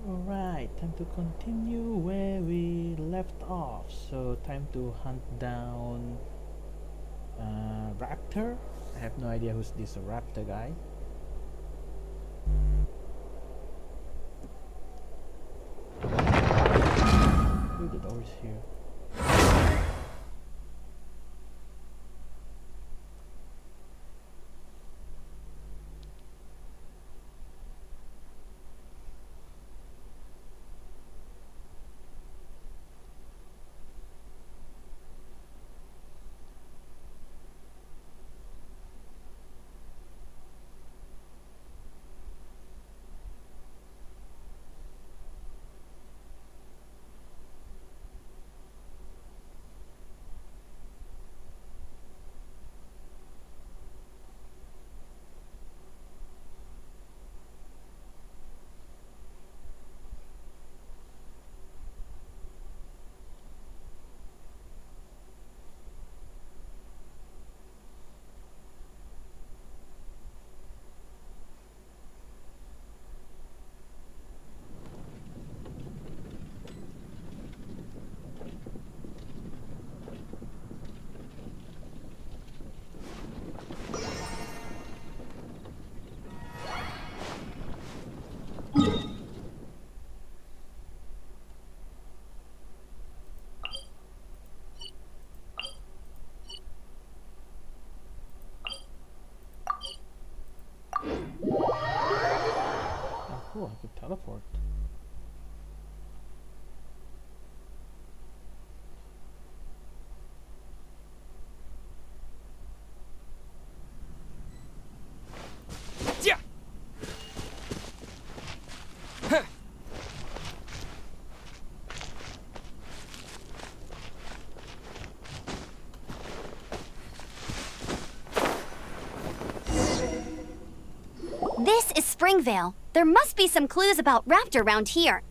Alright, time to continue where we left off. So, time to hunt down Raptor. I have no idea who's this Raptor guy. Ooh, the door is here. Oh, cool, I could teleport. Yeah. Huh. This is Springvale. There must be some clues about Raptor around here.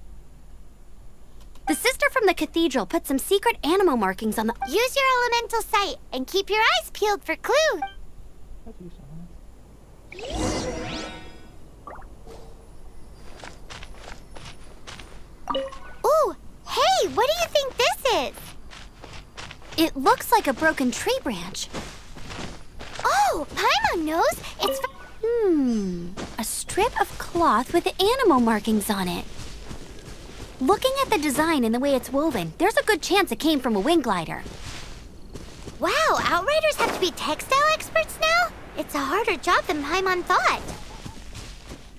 The sister from the cathedral put some secret animal markings on the— Use your elemental sight and keep your eyes peeled for clues. Let's use someone. Ooh, hey, what do you think this is? It looks like a broken tree branch. Oh, Paimon knows. It's A strip of cloth with animal markings on it. Looking at the design and the way it's woven, there's a good chance it came from a wing glider. Wow, Outriders have to be textile experts now? It's a harder job than Paimon thought.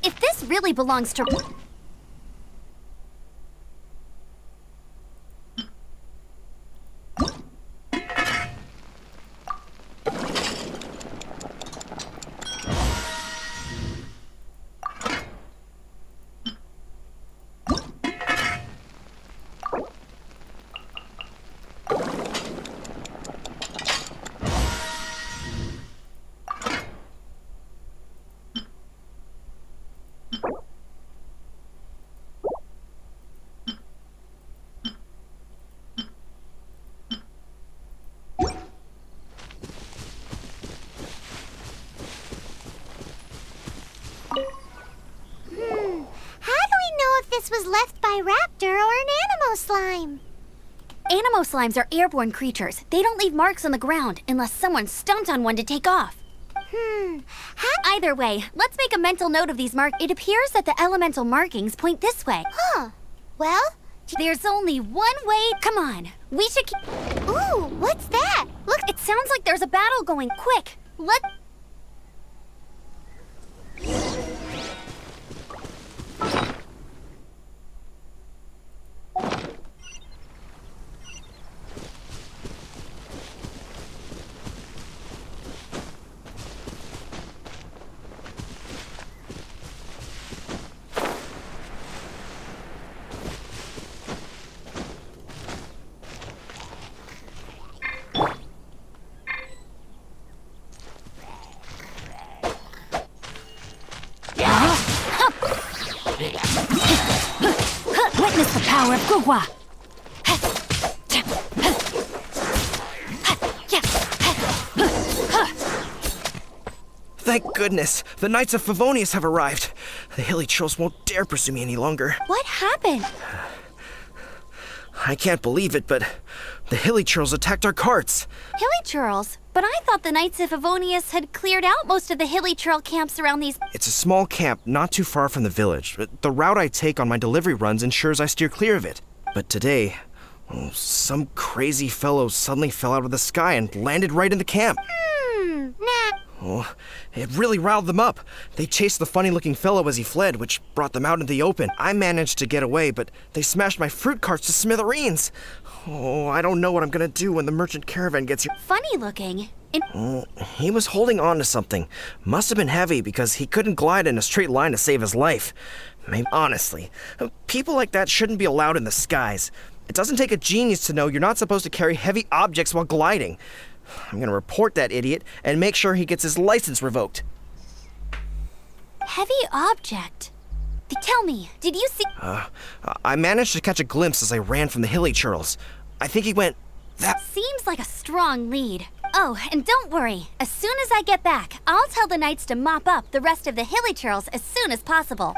If this really belongs to— How do we know if this was left by Raptor or an animal slime? Animo slimes are airborne creatures. They don't leave marks on the ground unless someone stomped on one to take off. Either way, let's make a mental note of these marks. It appears that the elemental markings point this way. Huh. Well, There's only one way. Come on, we should keep— ooh, what's that? Look, it sounds like there's a battle going. Quick, let— Witness the power of Gugwa. Thank goodness, the Knights of Favonius have arrived. The hilly churls won't dare pursue me any longer. What happened? I can't believe it, but the hilly churls attacked our carts. Hilly churls? But I thought the Knights of Favonius had cleared out most of the hilly churl camps around these. It's a small camp not too far from the village. The route I take on my delivery runs ensures I steer clear of it. But today, some crazy fellow suddenly fell out of the sky and landed right in the camp. Nah. Oh, it really riled them up. They chased the funny-looking fellow as he fled, which brought them out into the open. I managed to get away, but they smashed my fruit carts to smithereens. Oh, I don't know what I'm gonna do when the merchant caravan gets here. Funny looking. He was holding on to something. Must have been heavy because he couldn't glide in a straight line to save his life. Maybe, honestly, people like that shouldn't be allowed in the skies. It doesn't take a genius to know you're not supposed to carry heavy objects while gliding. I'm gonna report that idiot and make sure he gets his license revoked. Heavy object. Tell me, did you see? I managed to catch a glimpse as I ran from the hilly churls. I think he went that. Seems like a strong lead. Oh, and don't worry. As soon as I get back, I'll tell the Knights to mop up the rest of the hilly churls as soon as possible.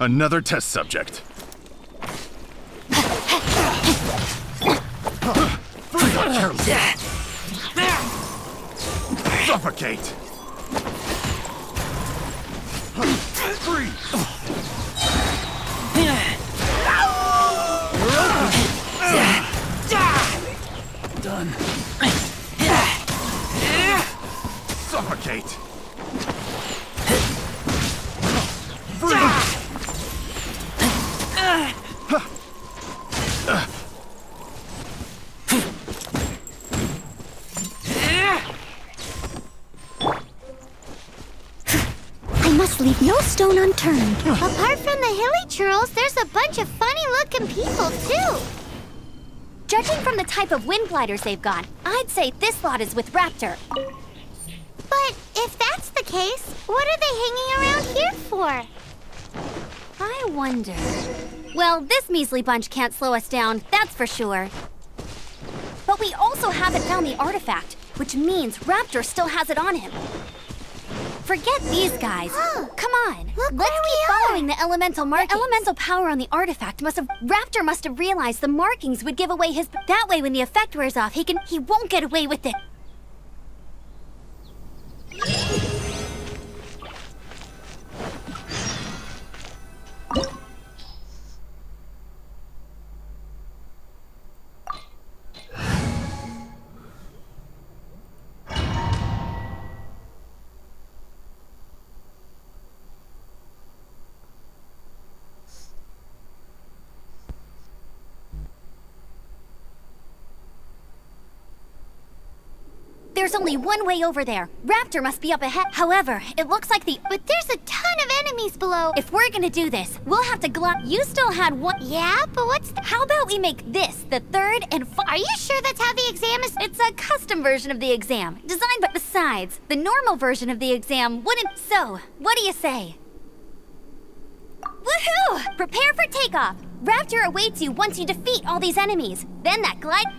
Another test subject. Suffocate! Freeze! Done. Suffocate! Freeze! I must leave no stone unturned. Apart from the hilly churls, there's a bunch of funny-looking people, too. Judging from the type of wind gliders they've got, I'd say this lot is with Raptor. But if that's the case, what are they hanging around here for? I wonder. Well, this measly bunch can't slow us down, that's for sure. But we also haven't found the artifact, which means Raptor still has it on him. Forget these guys. Come on. Look Let's where we keep are. following the elemental markings. The elemental power on the artifact Raptor must have realized the markings would give away his. That way, when the effect wears off, he won't get away with it. There's only one way over there. Raptor must be up ahead. However, it looks like But there's a ton of enemies below. If we're gonna do this, we'll have to You still had one. Yeah, but what's How about we make this the third and Are you sure that's how the exam is? It's a custom version of the exam, designed by. Besides, the normal version of the exam wouldn't. So, what do you say? Woohoo! Prepare for takeoff. Raptor awaits you once you defeat all these enemies. Then that glide.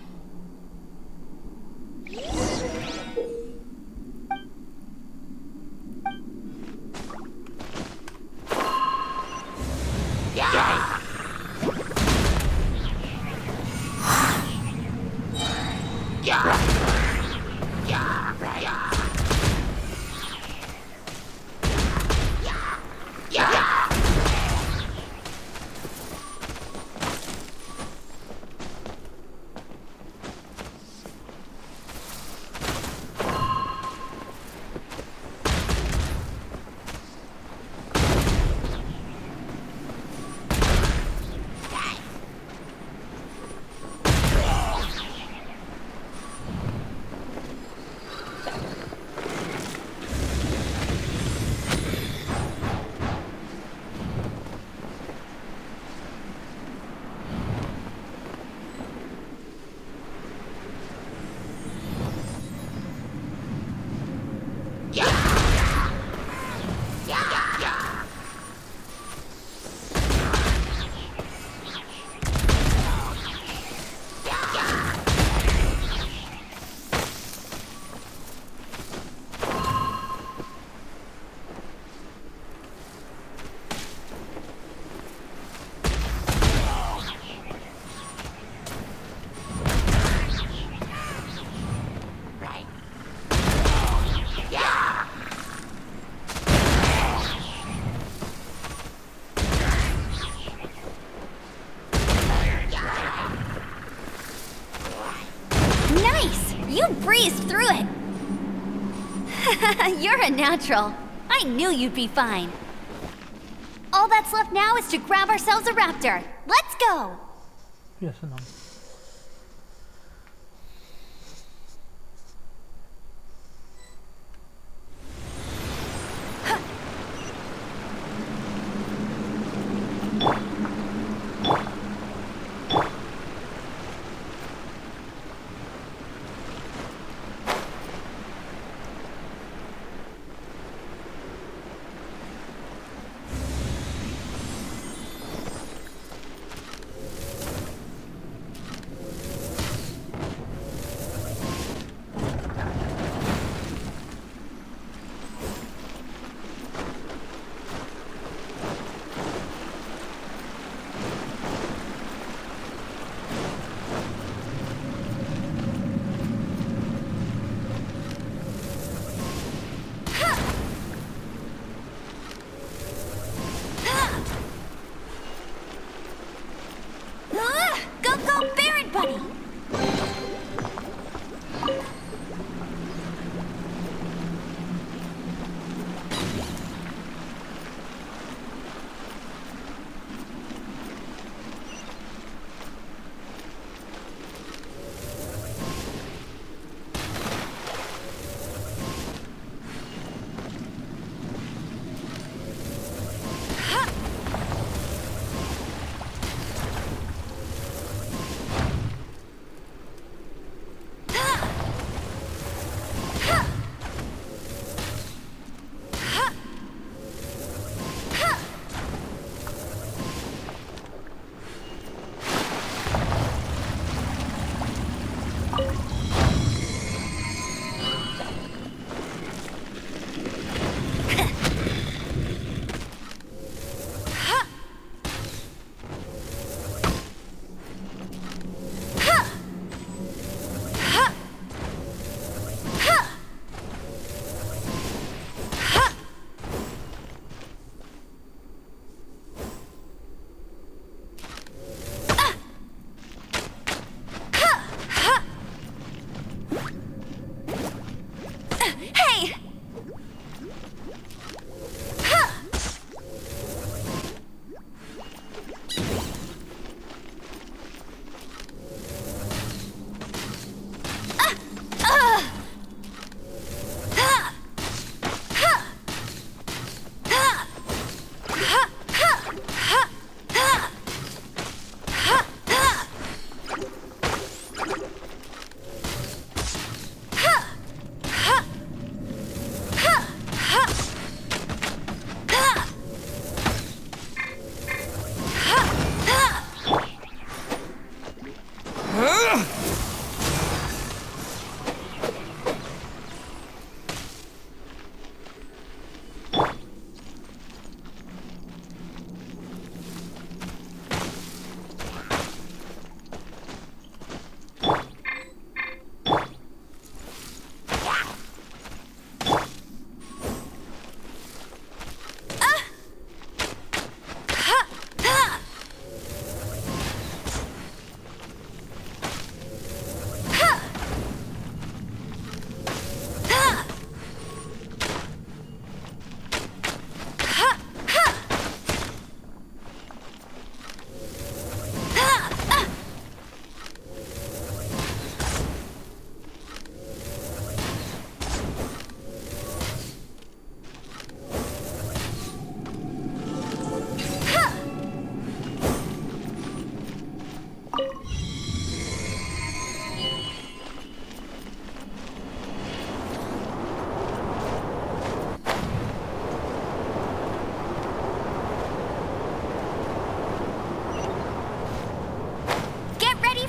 Nice! You breezed through it! You're a natural. I knew you'd be fine. All that's left now is to grab ourselves a raptor. Let's go! Ya senang.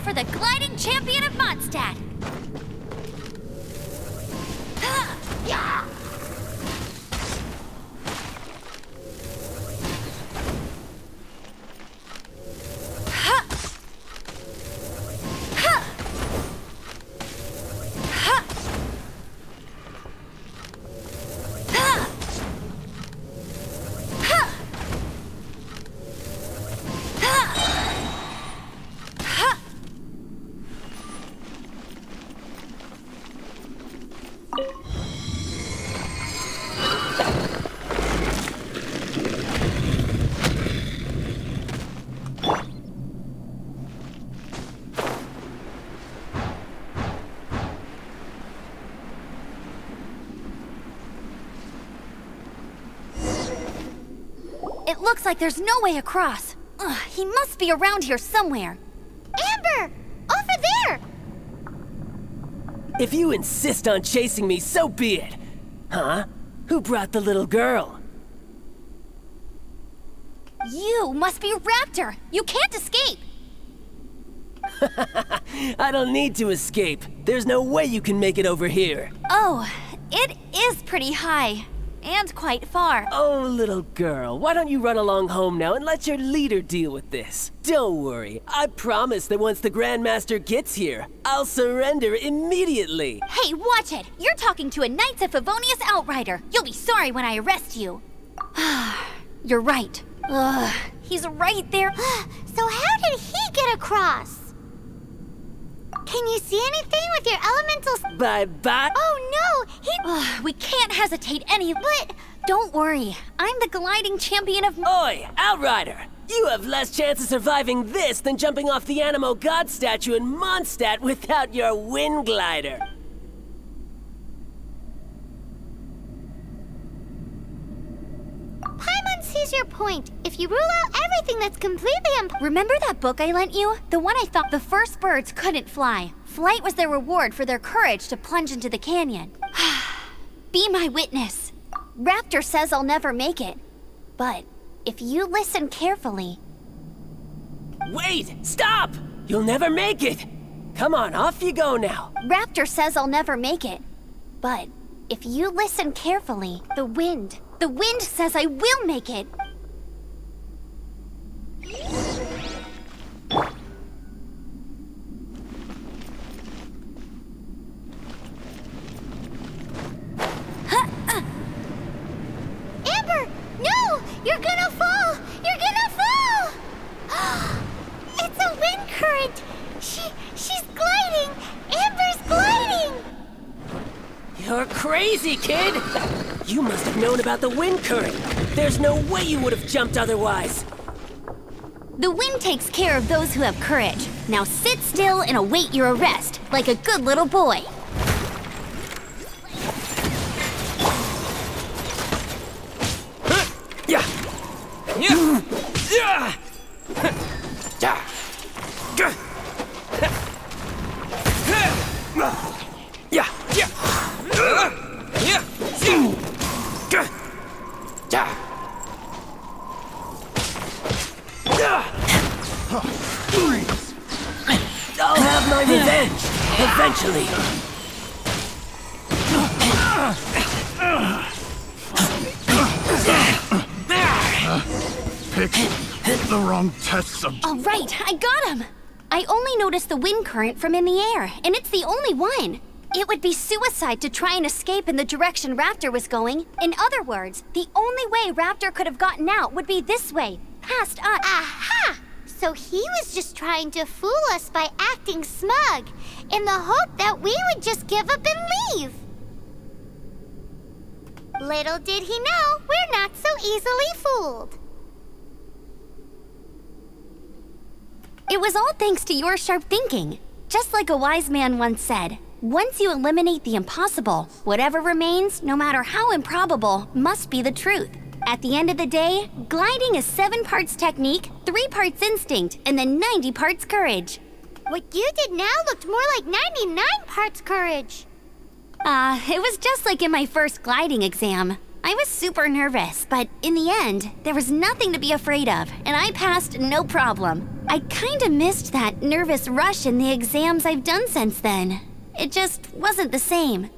for the gliding champion of Mondstadt! Yeah! It looks like there's no way across. Ugh, he must be around here somewhere. Amber! Over there! If you insist on chasing me, so be it. Huh? Who brought the little girl? You must be Raptor! You can't escape! I don't need to escape. There's no way you can make it over here. Oh, it is pretty high. And quite far. Oh, little girl, why don't you run along home now and let your leader deal with this? Don't worry, I promise that once the Grandmaster gets here, I'll surrender immediately. Hey, watch it! You're talking to a Knights of Favonius outrider. You'll be sorry when I arrest you. You're right. Ugh, he's right there. So how did he get across? Can you see anything with your elementals? Bye-bye. Oh no! He... We can't hesitate any... But don't worry. I'm the gliding champion of... Oi, Outrider! You have less chance of surviving this than jumping off the Animo God statue in Mondstadt without your wind glider. Paimon sees your point. If you rule out everything that's completely Remember that book I lent you? The one I thought the first birds couldn't fly. Flight was their reward for their courage to plunge into the canyon. Be my witness. Raptor says I'll never make it. But if you listen carefully... Wait! Stop! You'll never make it! Come on, off you go now. Raptor says I'll never make it. But if you listen carefully, the wind says I will make it. Amber! No! You're gonna fall! You're gonna fall! It's a wind current! She's gliding! Amber's gliding! You're crazy, kid! You must have known about the wind current. There's no way you would have jumped otherwise. The wind takes care of those who have courage. Now sit still and await your arrest, like a good little boy. Yeah. Yeah. Yeah. Yeah. Yeah. Yeah. I'll have my revenge, eventually. Pick the wrong test subject. All right, I got him. I only noticed the wind current from in the air, and it's the only one. It would be suicide to try and escape in the direction Raptor was going. In other words, the only way Raptor could have gotten out would be this way, past us. Aha! So he was just trying to fool us by acting smug, in the hope that we would just give up and leave. Little did he know, we're not so easily fooled. It was all thanks to your sharp thinking. Just like a wise man once said, once you eliminate the impossible, whatever remains, no matter how improbable, must be the truth. At the end of the day, gliding is 7 parts technique, 3 parts instinct, and then 90 parts courage. What you did now looked more like 99 parts courage. It was just like in my first gliding exam. I was super nervous, but in the end, there was nothing to be afraid of, and I passed no problem. I kinda missed that nervous rush in the exams I've done since then. It just wasn't the same.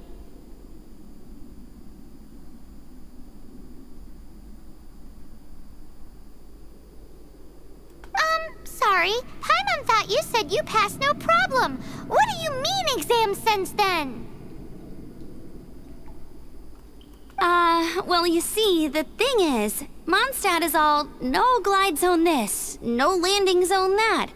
Sorry. Paimon thought you said you passed no problem. What do you mean exams since then? Well, you see, the thing is, Mondstadt is all no glide zone this, no landing zone that.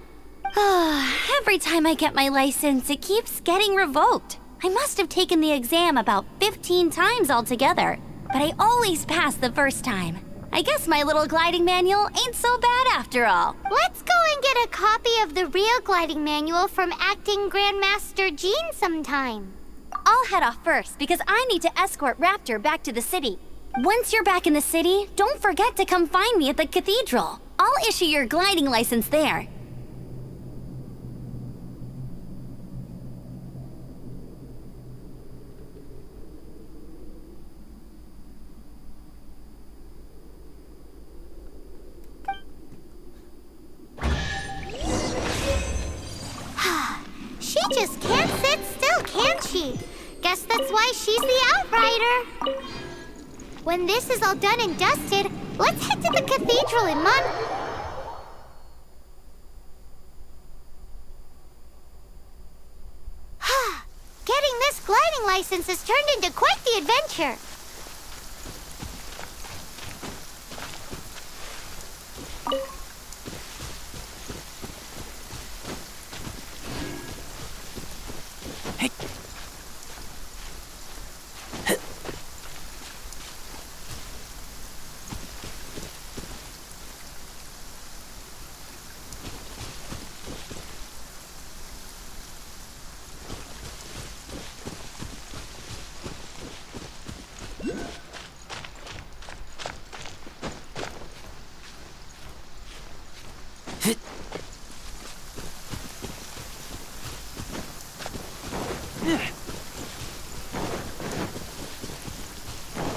Every time I get my license, it keeps getting revoked. I must have taken the exam about 15 times altogether, but I always pass the first time. I guess my little gliding manual ain't so bad after all. Let's go and get a copy of the real gliding manual from Acting Grandmaster Jean sometime. I'll head off first because I need to escort Raptor back to the city. Once you're back in the city, don't forget to come find me at the cathedral. I'll issue your gliding license there. She just can't sit still, can she? Guess that's why she's the Outrider. When this is all done and dusted, let's head to the cathedral in Getting this gliding license has turned into quite the adventure.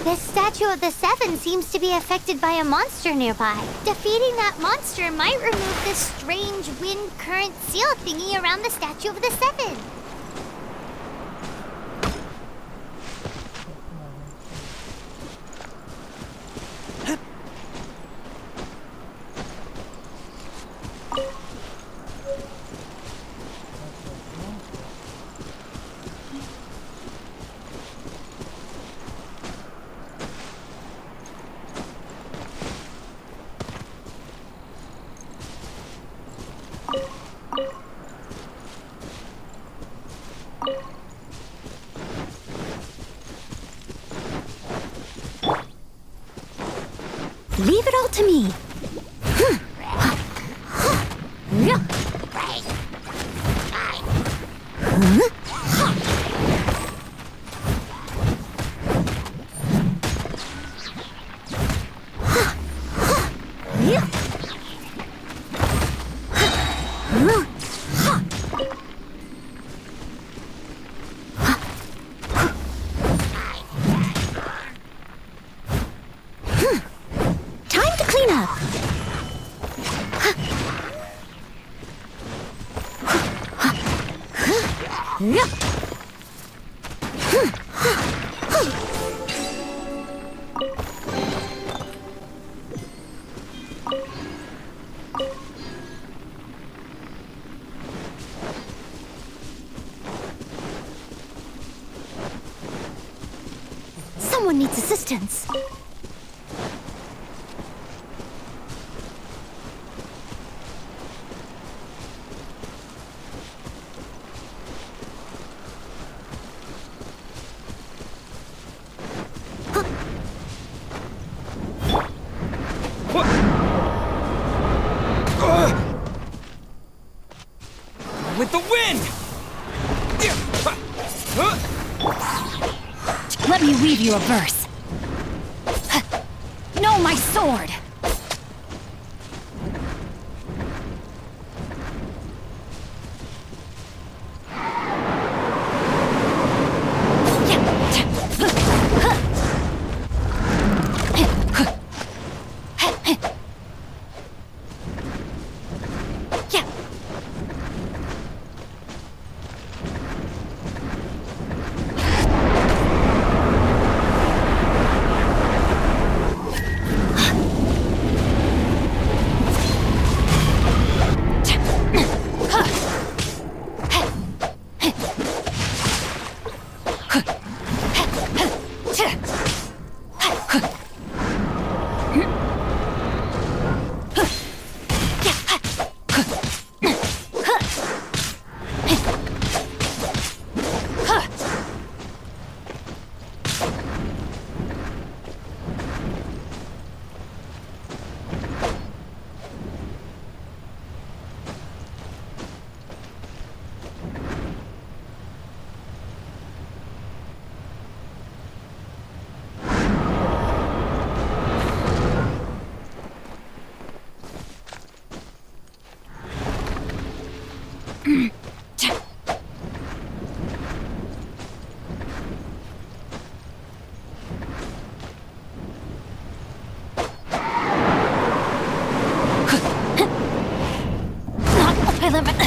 This statue of the Seven seems to be affected by a monster nearby. Defeating that monster might remove this strange wind current seal thingy around the statue of the Seven. Leave it all to me. Time to clean up. Someone needs assistance. With the wind! Let me weave you a verse. No, my sword! Not my limit.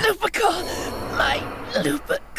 Lupica! My Lupica!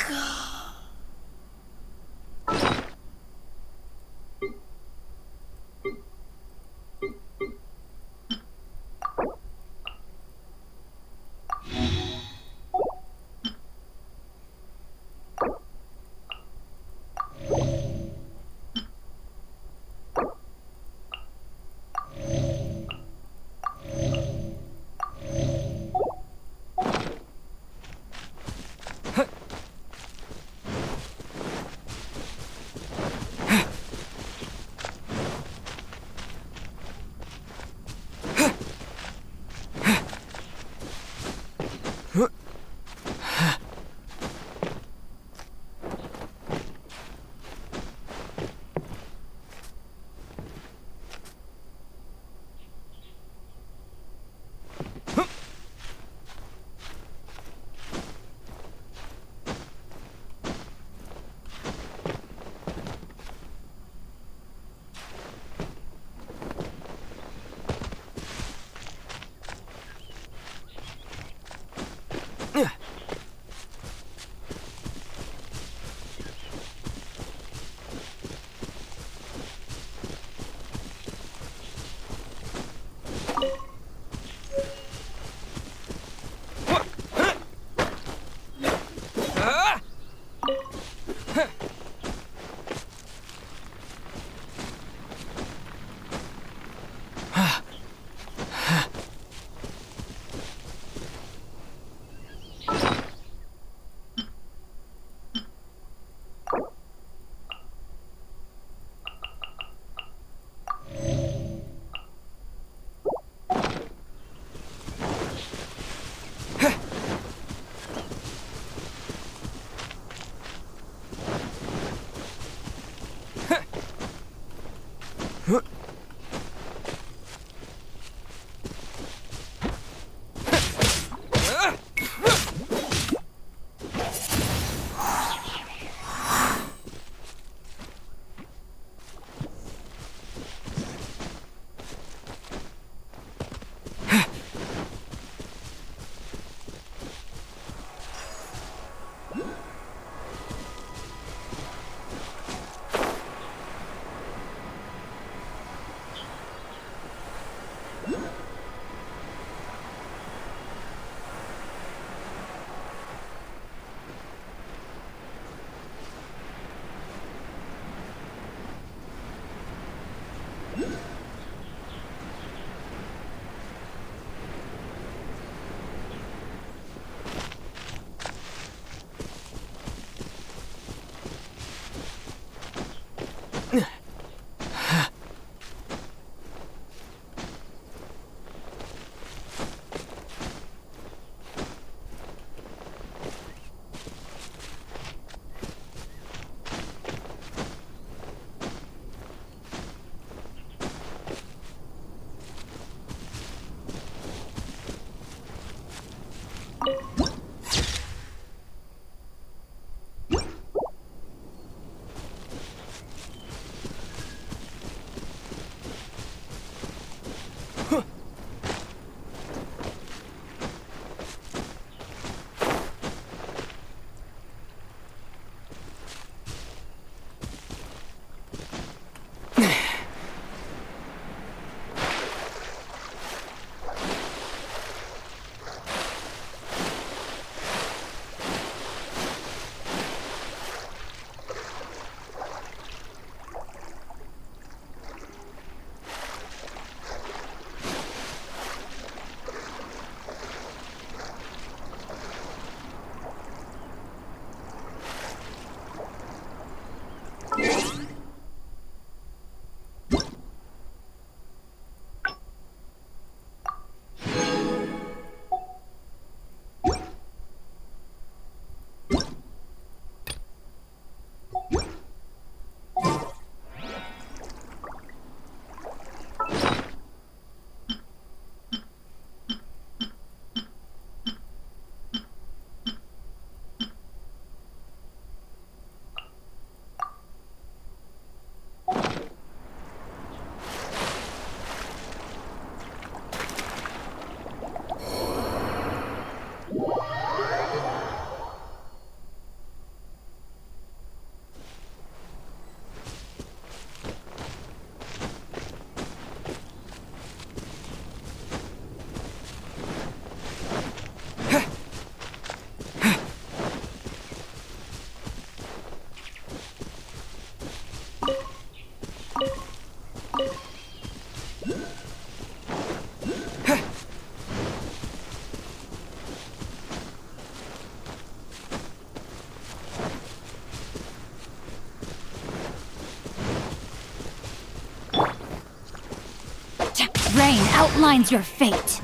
terrain outlines your fate.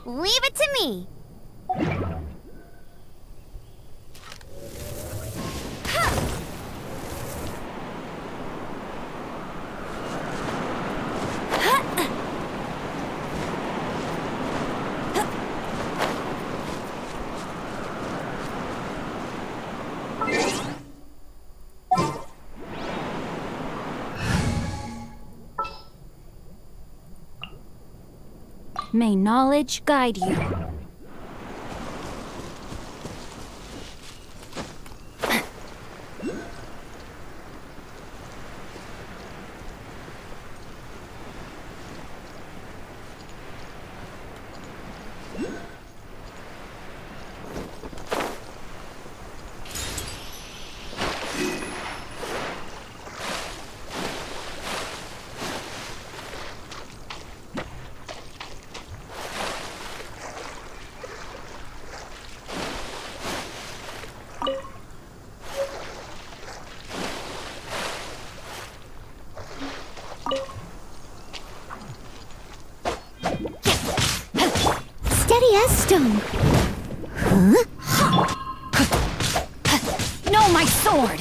Leave it to me. May knowledge guide you. Steady as stone. No, my sword!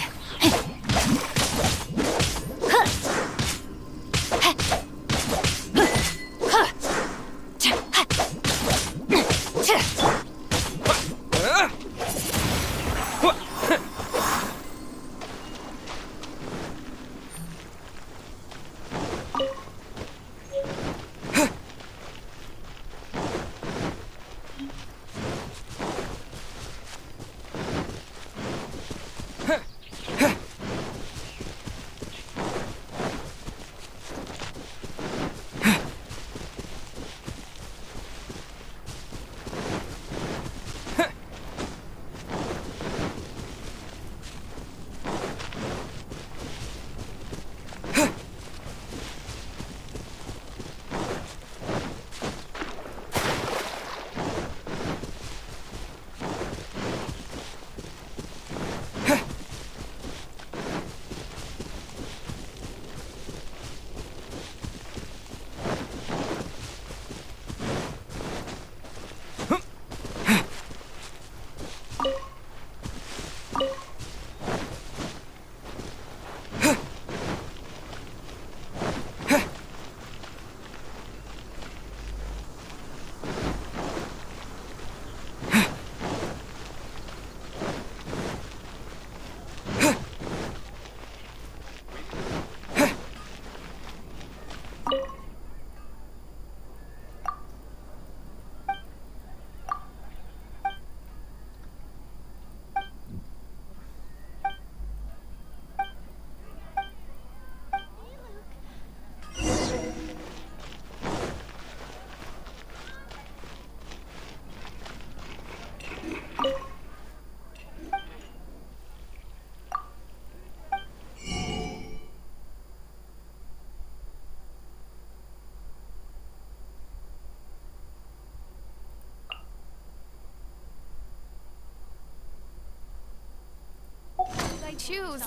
I choose.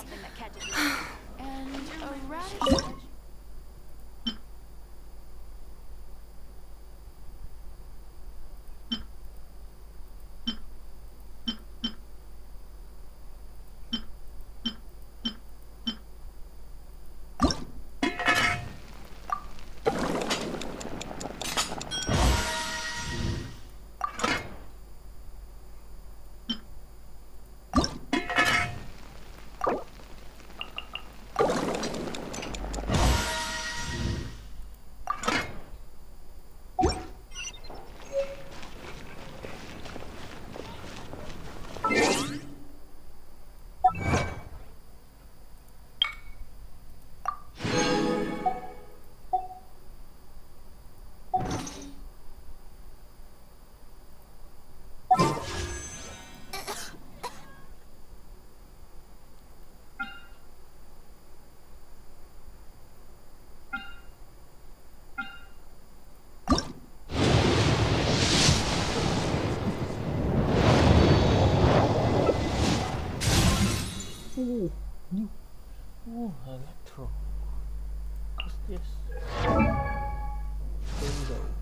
And a radish. Oh, electro. What's this? There we go.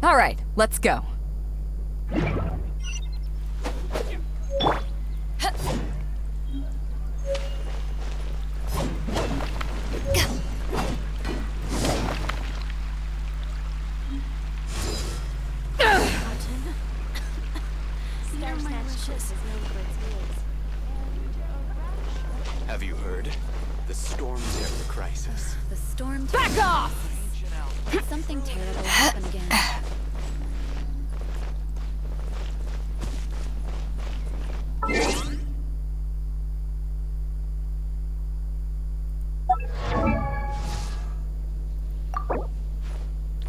All right, let's go. Have you heard? The storm terror crisis. The storm. Back off! Did something terrible happen again?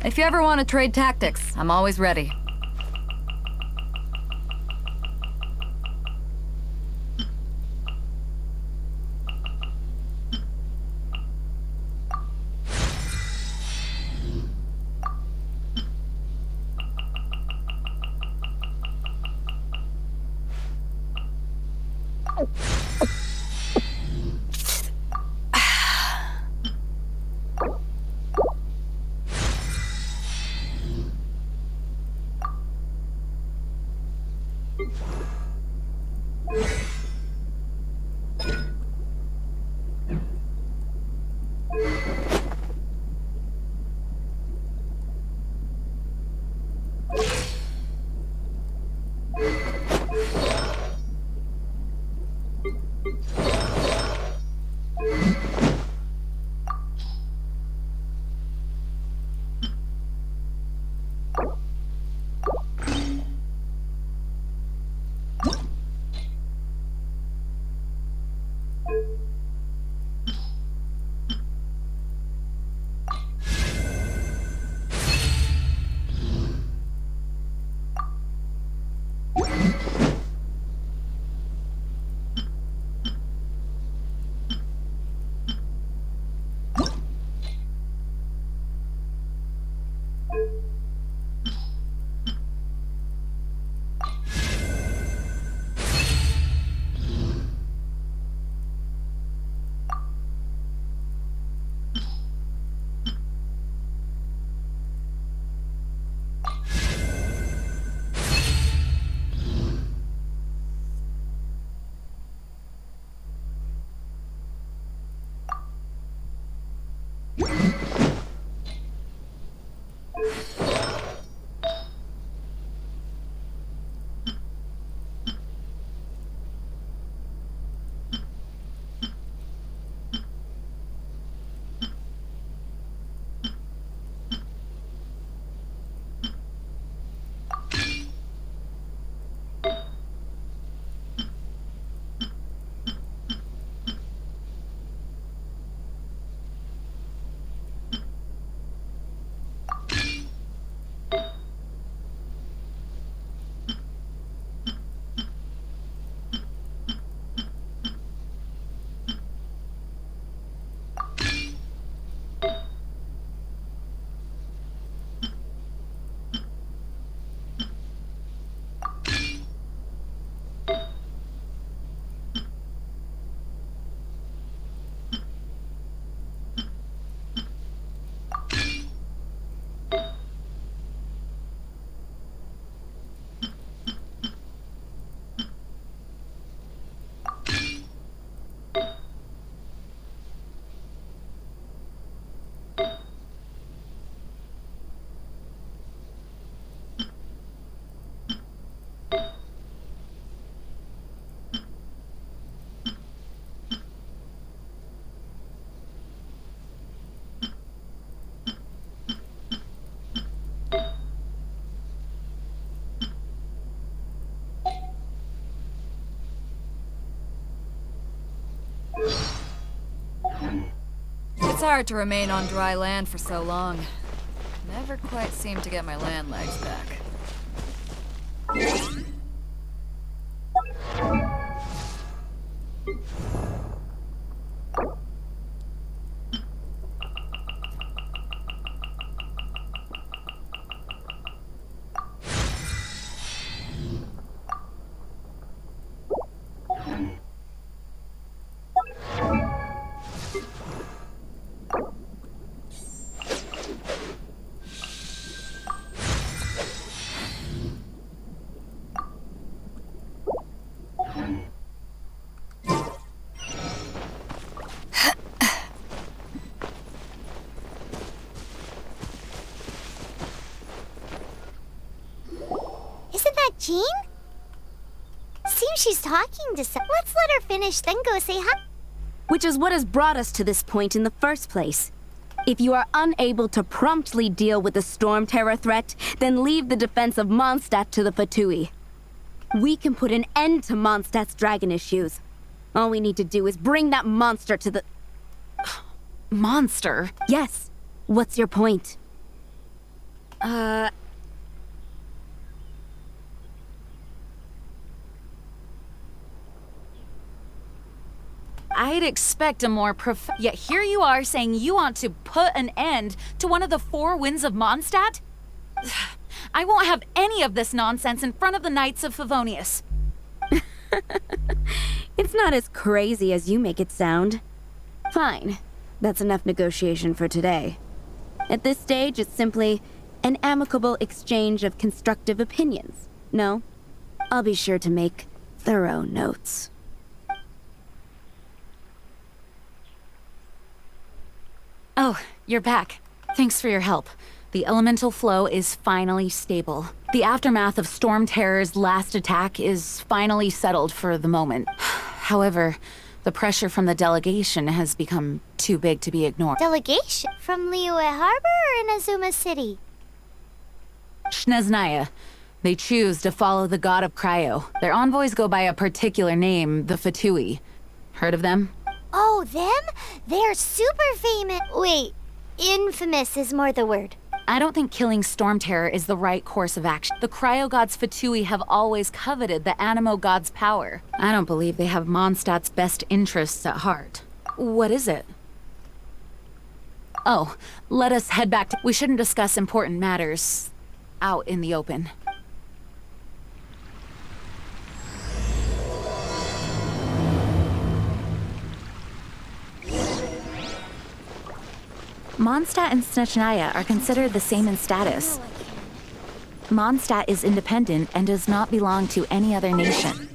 If you ever want to trade tactics, I'm always ready. It's hard to remain on dry land for so long. Never quite seem to get my land legs back. Jean? Seems she's talking to Let's let her finish, then go say hi. Which is what has brought us to this point in the first place. If you are unable to promptly deal with the storm terror threat, then leave the defense of Mondstadt to the Fatui. We can put an end to Mondstadt's dragon issues. All we need to do is bring that monster to the... Monster? Yes. What's your point? I'd expect a more Yet here you are saying you want to put an end to one of the four winds of Mondstadt? I won't have any of this nonsense in front of the Knights of Favonius. It's not as crazy as you make it sound. Fine. That's enough negotiation for today. At this stage, it's simply an amicable exchange of constructive opinions. No? I'll be sure to make thorough notes. Oh, you're back. Thanks for your help. The elemental flow is finally stable. The aftermath of Storm Terror's last attack is finally settled for the moment. However, the pressure from the delegation has become too big to be ignored. Delegation? From Liyue Harbor or Inazuma City? Snezhnaya. They choose to follow the god of Cryo. Their envoys go by a particular name, the Fatui. Heard of them? Oh, them? They're super famous. Wait, infamous is more the word. I don't think killing Storm Terror is the right course of action. The Cryo gods Fatui have always coveted the Animo god's power. I don't believe they have Mondstadt's best interests at heart. What is it? Oh, let us head back to... We shouldn't discuss important matters out in the open. Mondstadt and Snezhnaya are considered the same in status. Mondstadt is independent and does not belong to any other nation.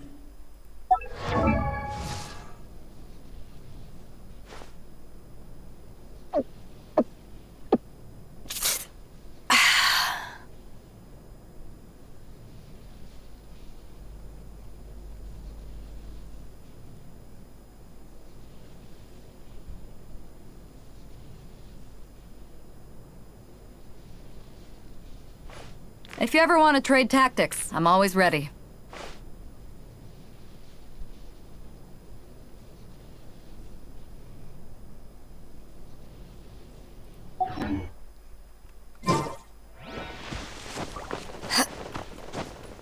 If you ever want to trade tactics, I'm always ready.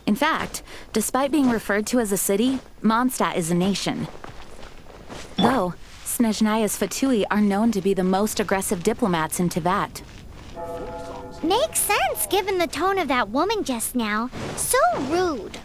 In fact, despite being referred to as a city, Mondstadt is a nation. Though, Snezhnaya's Fatui are known to be the most aggressive diplomats in Teyvat. Makes sense given the tone of that woman just now. So rude.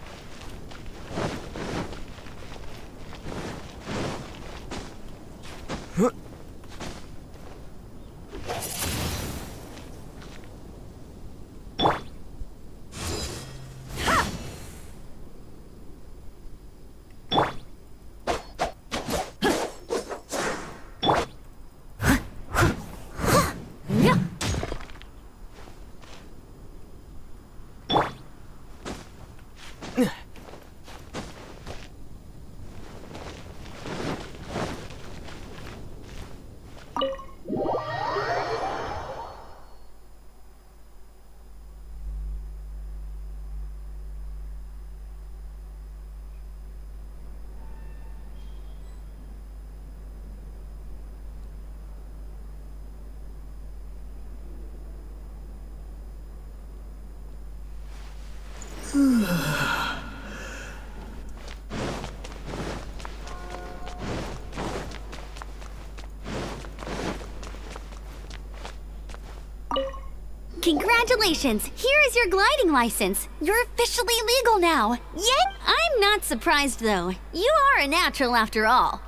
Congratulations! Here is your gliding license. You're officially legal now. Yet, I'm not surprised though. You are a natural after all.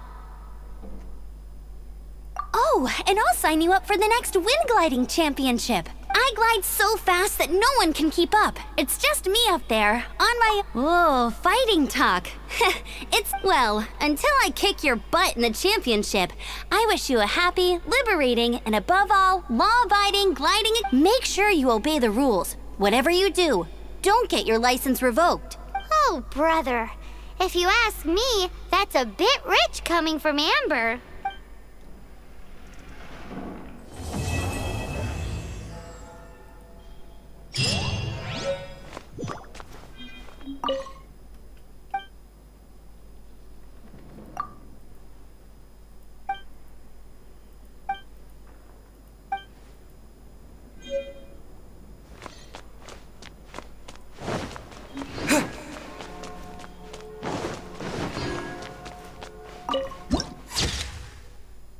Oh, and I'll sign you up for the next wind gliding championship. I glide so fast that no one can keep up. It's just me up there, on my... Whoa, fighting talk. Well, until I kick your butt in the championship, I wish you a happy, liberating, and above all, law-abiding gliding... Make sure you obey the rules. Whatever you do, don't get your license revoked. Oh, brother. If you ask me, that's a bit rich coming from Amber.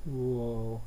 Whoa.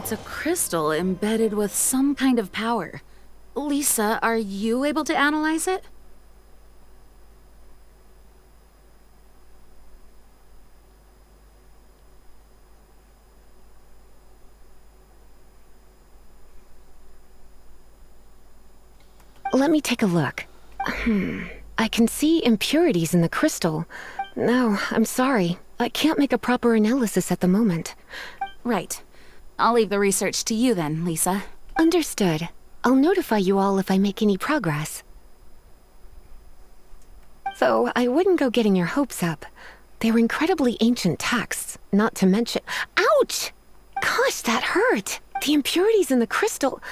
It's a crystal embedded with some kind of power. Lisa, are you able to analyze it? Let me take a look. I can see impurities in the crystal. No, I'm sorry. I can't make a proper analysis at the moment. Right. I'll leave the research to you then, Lisa. Understood. I'll notify you all if I make any progress. Though I wouldn't go getting your hopes up. They're incredibly ancient texts, not to mention— Ouch! Gosh, that hurt! The impurities in the crystal—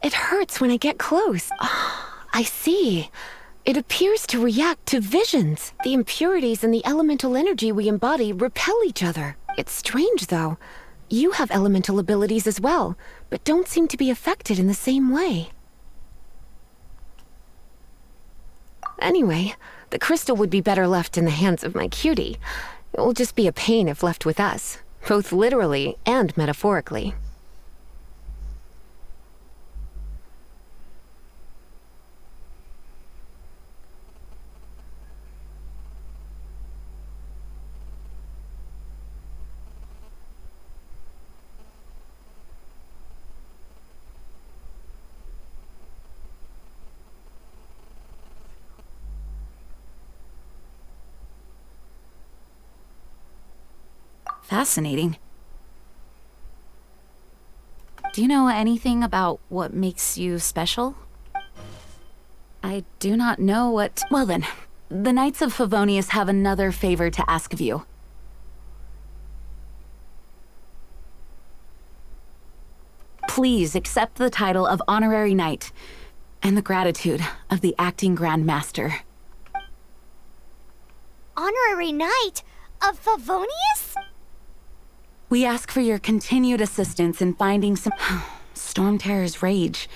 it hurts when I get close. I see. It appears to react to visions. The impurities and the elemental energy we embody repel each other. It's strange, though. You have elemental abilities as well, but don't seem to be affected in the same way. Anyway, the crystal would be better left in the hands of my cutie. It will just be a pain if left with us, both literally and metaphorically. Fascinating. Do you know anything about what makes you special? I do not know what— Well then, the Knights of Favonius have another favor to ask of you. Please accept the title of Honorary Knight and the gratitude of the Acting Grand Master. Honorary Knight of Favonius? We ask for your continued assistance in finding some Storm Terror's rage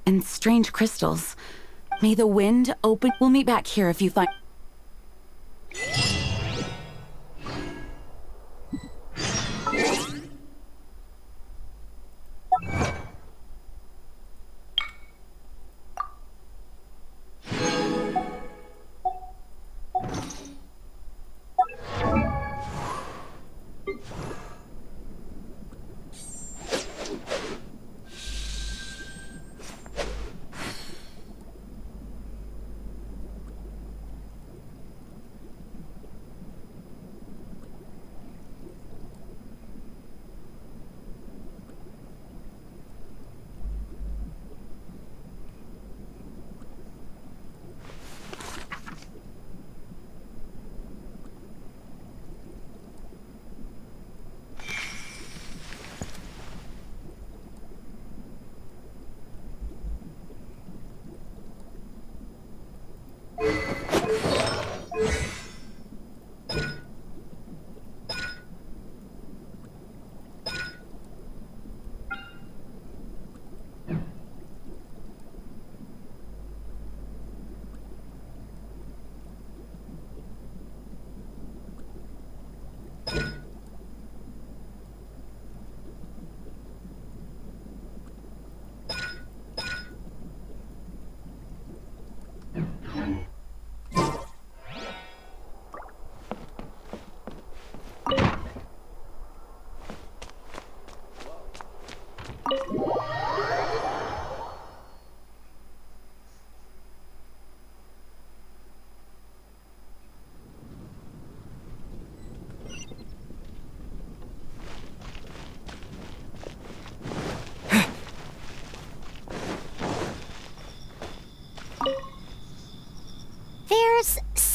and strange crystals. May the wind open— We'll meet back here if you find—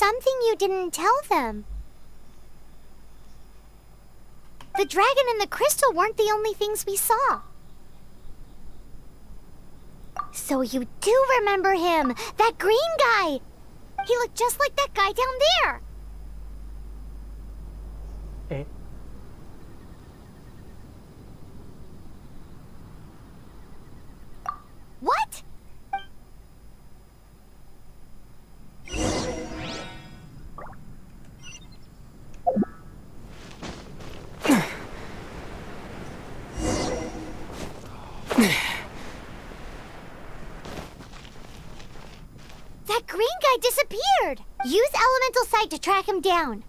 something you didn't tell them. The dragon and the crystal weren't the only things we saw. So you do remember him, that green guy. He looked just like that guy down there. Eh? What? That green guy disappeared! Use elemental sight to track him down.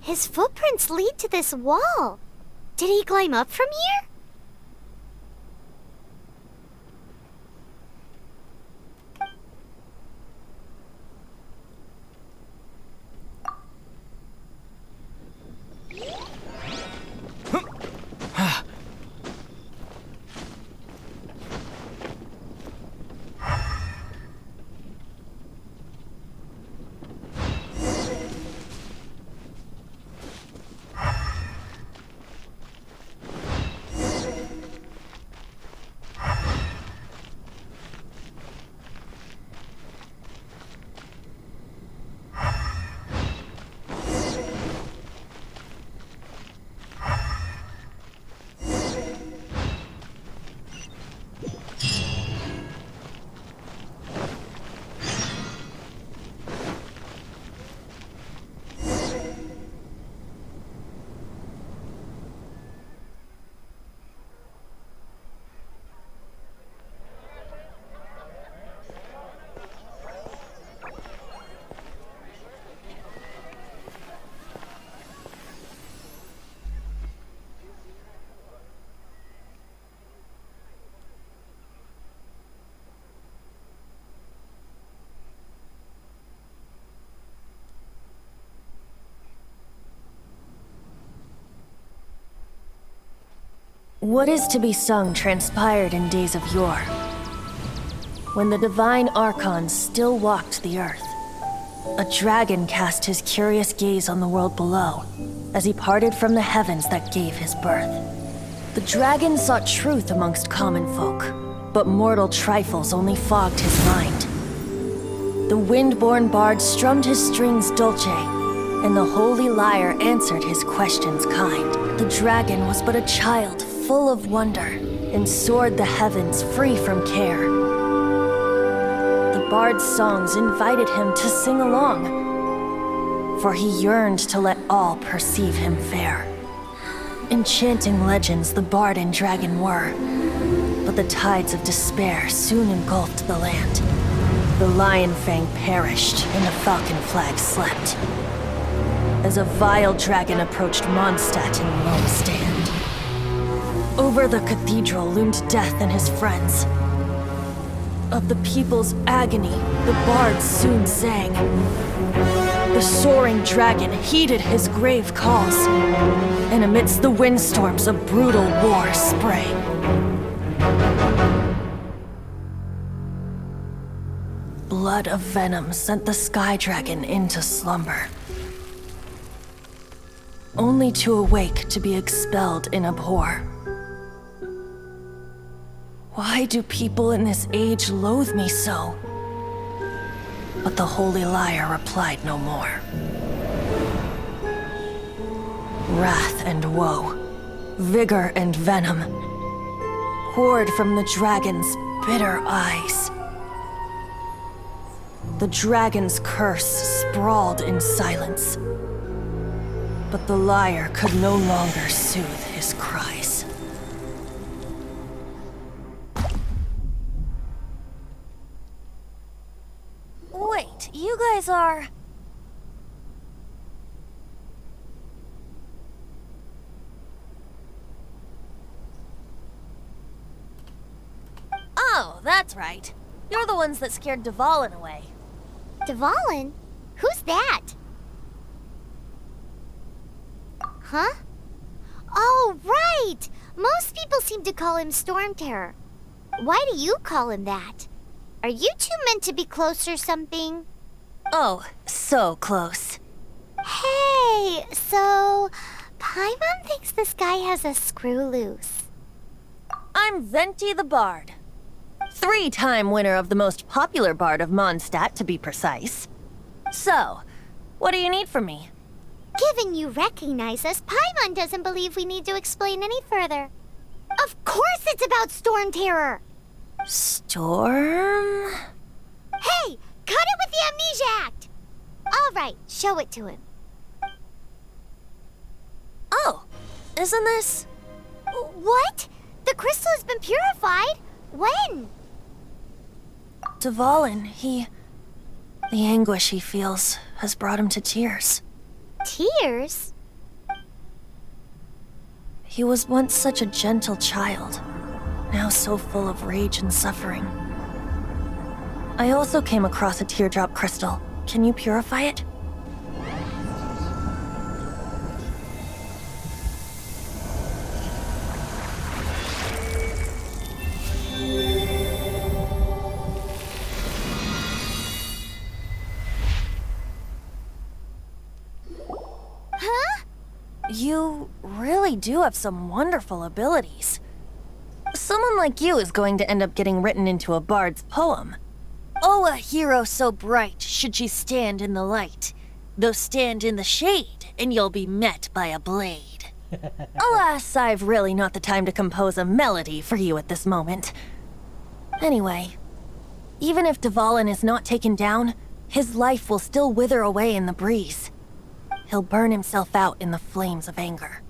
His footprints lead to this wall. Did he climb up from here? What is to be sung transpired in days of yore, when the divine archons still walked the earth. A dragon cast his curious gaze on the world below, as he parted from the heavens that gave his birth. The dragon sought truth amongst common folk, but mortal trifles only fogged his mind. The wind-born bard strummed his strings dolce, and the holy lyre answered his questions kind. The dragon was but a child, full of wonder, and soared the heavens free from care. The bard's songs invited him to sing along, for he yearned to let all perceive him fair. Enchanting legends the bard and dragon were, but the tides of despair soon engulfed the land. The lion fang perished, and the falcon flag slept, as a vile dragon approached Mondstadt in lone stand. Over the cathedral loomed death and his friends. Of the people's agony, the bards soon sang. The soaring dragon heeded his grave calls, and amidst the windstorms a brutal war sprang. Blood of venom sent the sky dragon into slumber, only to awake to be expelled in abhor. Why do people in this age loathe me so? But the holy lyre replied no more. Wrath and woe, vigor and venom, poured from the dragon's bitter eyes. The dragon's curse sprawled in silence, But the liar could no longer soothe his cries. Wait, you guys are... Oh, that's right. You're the ones that scared Dvalin away. Dvalin? Who's that? Huh? Oh, right! Most people seem to call him Storm Terror. Why do you call him that? Are you two meant to be close or something? Oh, so close. Hey, so... Paimon thinks this guy has a screw loose. I'm Venti the Bard. 3-time winner of the most popular bard of Mondstadt, to be precise. So, what do you need from me? Given you recognize us, Paimon doesn't believe we need to explain any further. Of course it's about Storm Terror! Storm? Hey! Cut it with the Amnesia Act! Alright, show it to him. Oh, isn't this... What? The crystal has been purified? When? Dvalin, the anguish he feels has brought him to tears. Tears? He was once such a gentle child, now so full of rage and suffering. I also came across a teardrop crystal. Can you purify it? Huh? You really do have some wonderful abilities. Someone like you is going to end up getting written into a bard's poem. Oh, a hero so bright should she stand in the light, though stand in the shade, and you'll be met by a blade. Alas, I've really not the time to compose a melody for you at this moment. Anyway, even if Dvalin is not taken down, his life will still wither away in the breeze. He'll burn himself out in the flames of anger.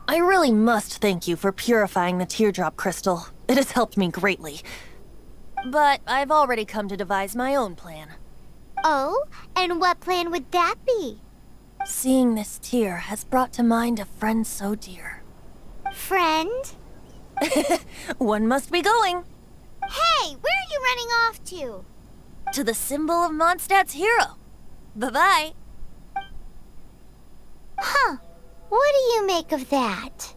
I really must thank you for purifying the teardrop crystal. It has helped me greatly. But I've already come to devise my own plan. Oh, and what plan would that be? Seeing this tear has brought to mind a friend so dear. Friend? One must be going. Hey, where are you running off to? To the symbol of Mondstadt's hero. Bye-bye. Huh. What do you make of that?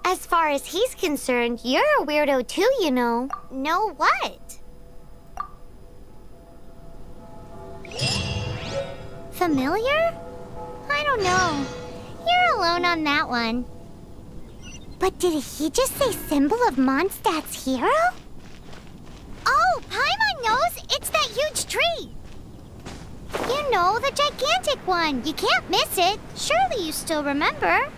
As far as he's concerned, you're a weirdo too, you know. Know what? Familiar? I don't know. You're alone on that one. But did he just say symbol of Mondstadt's hero? Oh, Paimon knows! It's that huge tree! You know, the gigantic one. You can't miss it. Surely you still remember.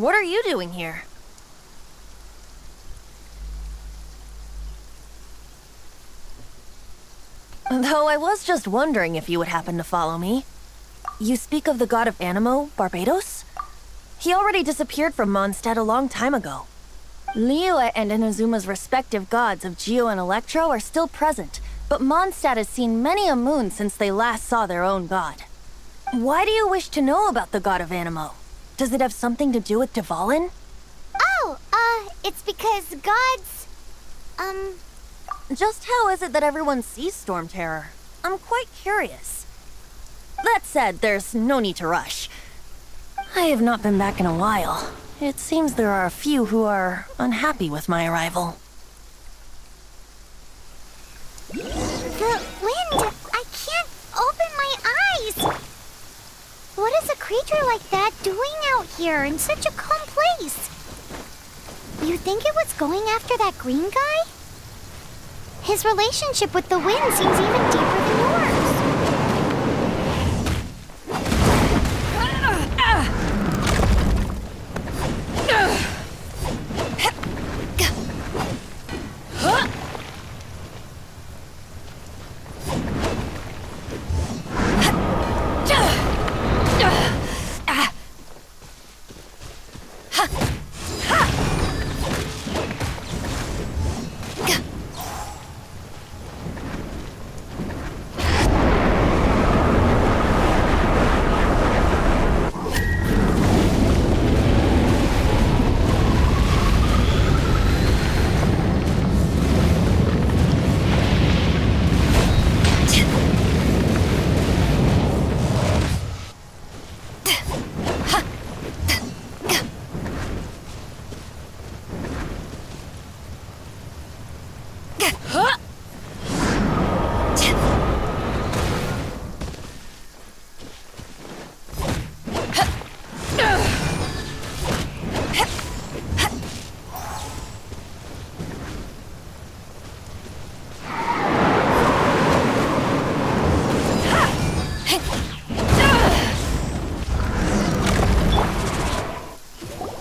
what are you doing here? Though I was just wondering if you would happen to follow me. You speak of the god of Animo, Barbados? He already disappeared from Mondstadt a long time ago. Liyue and Inazuma's respective gods of Geo and Electro are still present, but Mondstadt has seen many a moon since they last saw their own god. Why do you wish to know about the god of Animo? Does it have something to do with Dvalin? Oh, it's because gods... Just how is it that everyone sees Storm Terror? I'm quite curious. That said, there's no need to rush. I have not been back in a while. It seems there are a few who are unhappy with my arrival. The wind! I can't open my eyes! What is a creature like that doing out here in such a calm place? You think it was going after that green guy? His relationship with the wind seems even deeper than yours.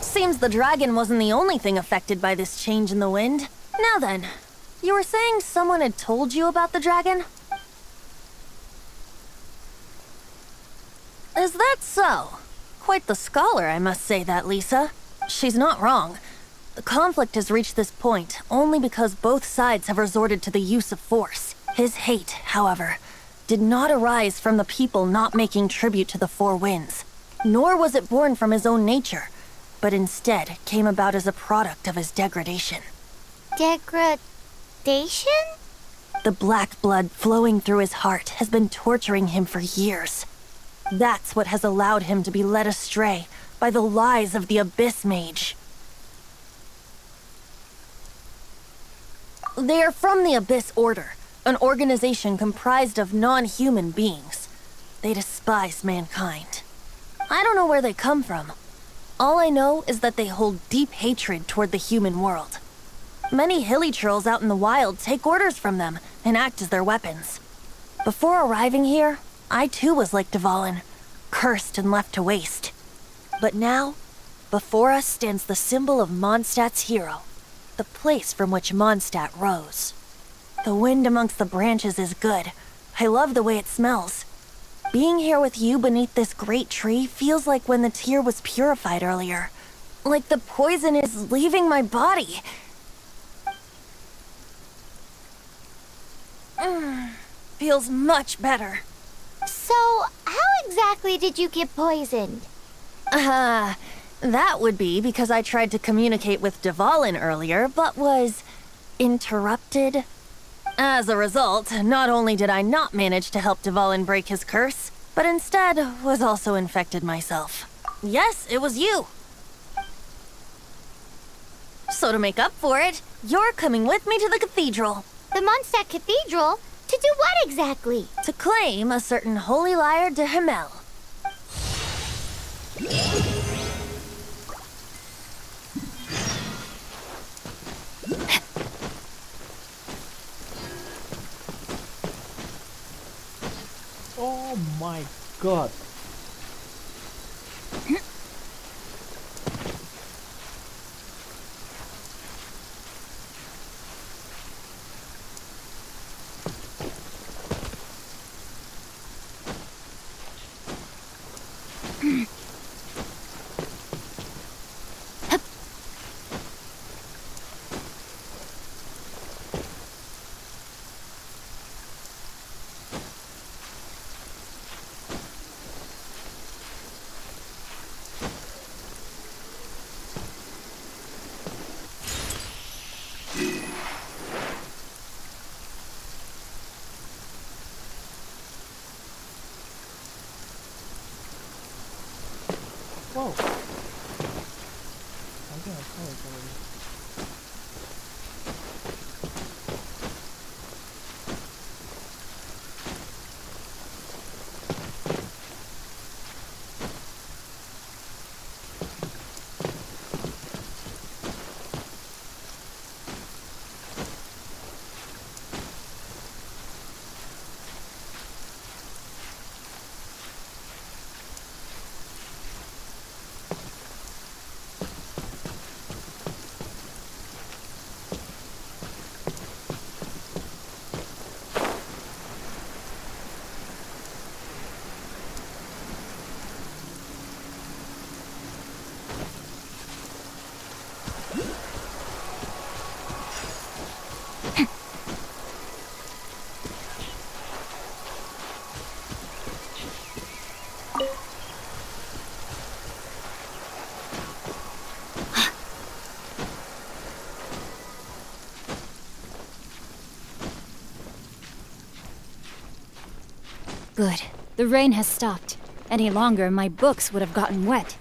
Seems the dragon wasn't the only thing affected by this change in the wind. Now then, you were saying someone had told you about the dragon? Is that so? Quite the scholar, I must say that, Lisa. She's not wrong. The conflict has reached this point only because both sides have resorted to the use of force. His hate, however, did not arise from the people not making tribute to the Four Winds, nor was it born from his own nature, but instead came about as a product of his degradation. Degradation? The black blood flowing through his heart has been torturing him for years. That's what has allowed him to be led astray by the lies of the Abyss Mage. They are from the Abyss Order, an organization comprised of non-human beings. They despise mankind. I don't know where they come from. All I know is that they hold deep hatred toward the human world. Many hilly trolls out in the wild take orders from them and act as their weapons. Before arriving here, I too was like Dvalin, cursed and left to waste. But now, before us stands the symbol of Mondstadt's hero, the place from which Mondstadt rose. The wind amongst the branches is good. I love the way it smells. Being here with you beneath this great tree feels like when the tear was purified earlier. Like the poison is leaving my body. Feels much better. So, how exactly did you get poisoned? That would be because I tried to communicate with Dvalin earlier, but was interrupted. As a result, not only did I not manage to help Dvalin break his curse, but instead was also infected myself. Yes, it was you. So to make up for it, you're coming with me to the cathedral. The Mondstadt Cathedral? To do what exactly? To claim a certain holy lyre de Himmel. Oh my god. Whoa! I think I saw it already. Good. The rain has stopped. Any longer, my books would have gotten wet.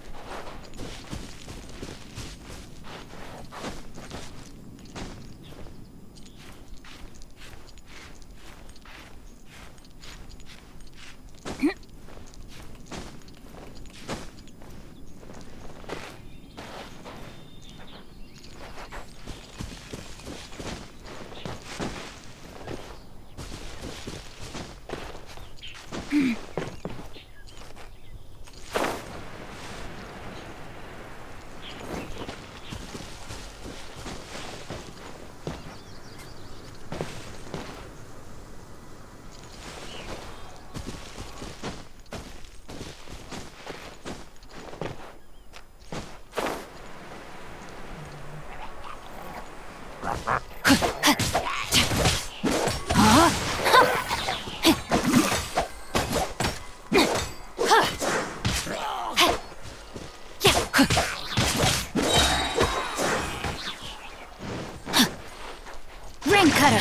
Rain cutter!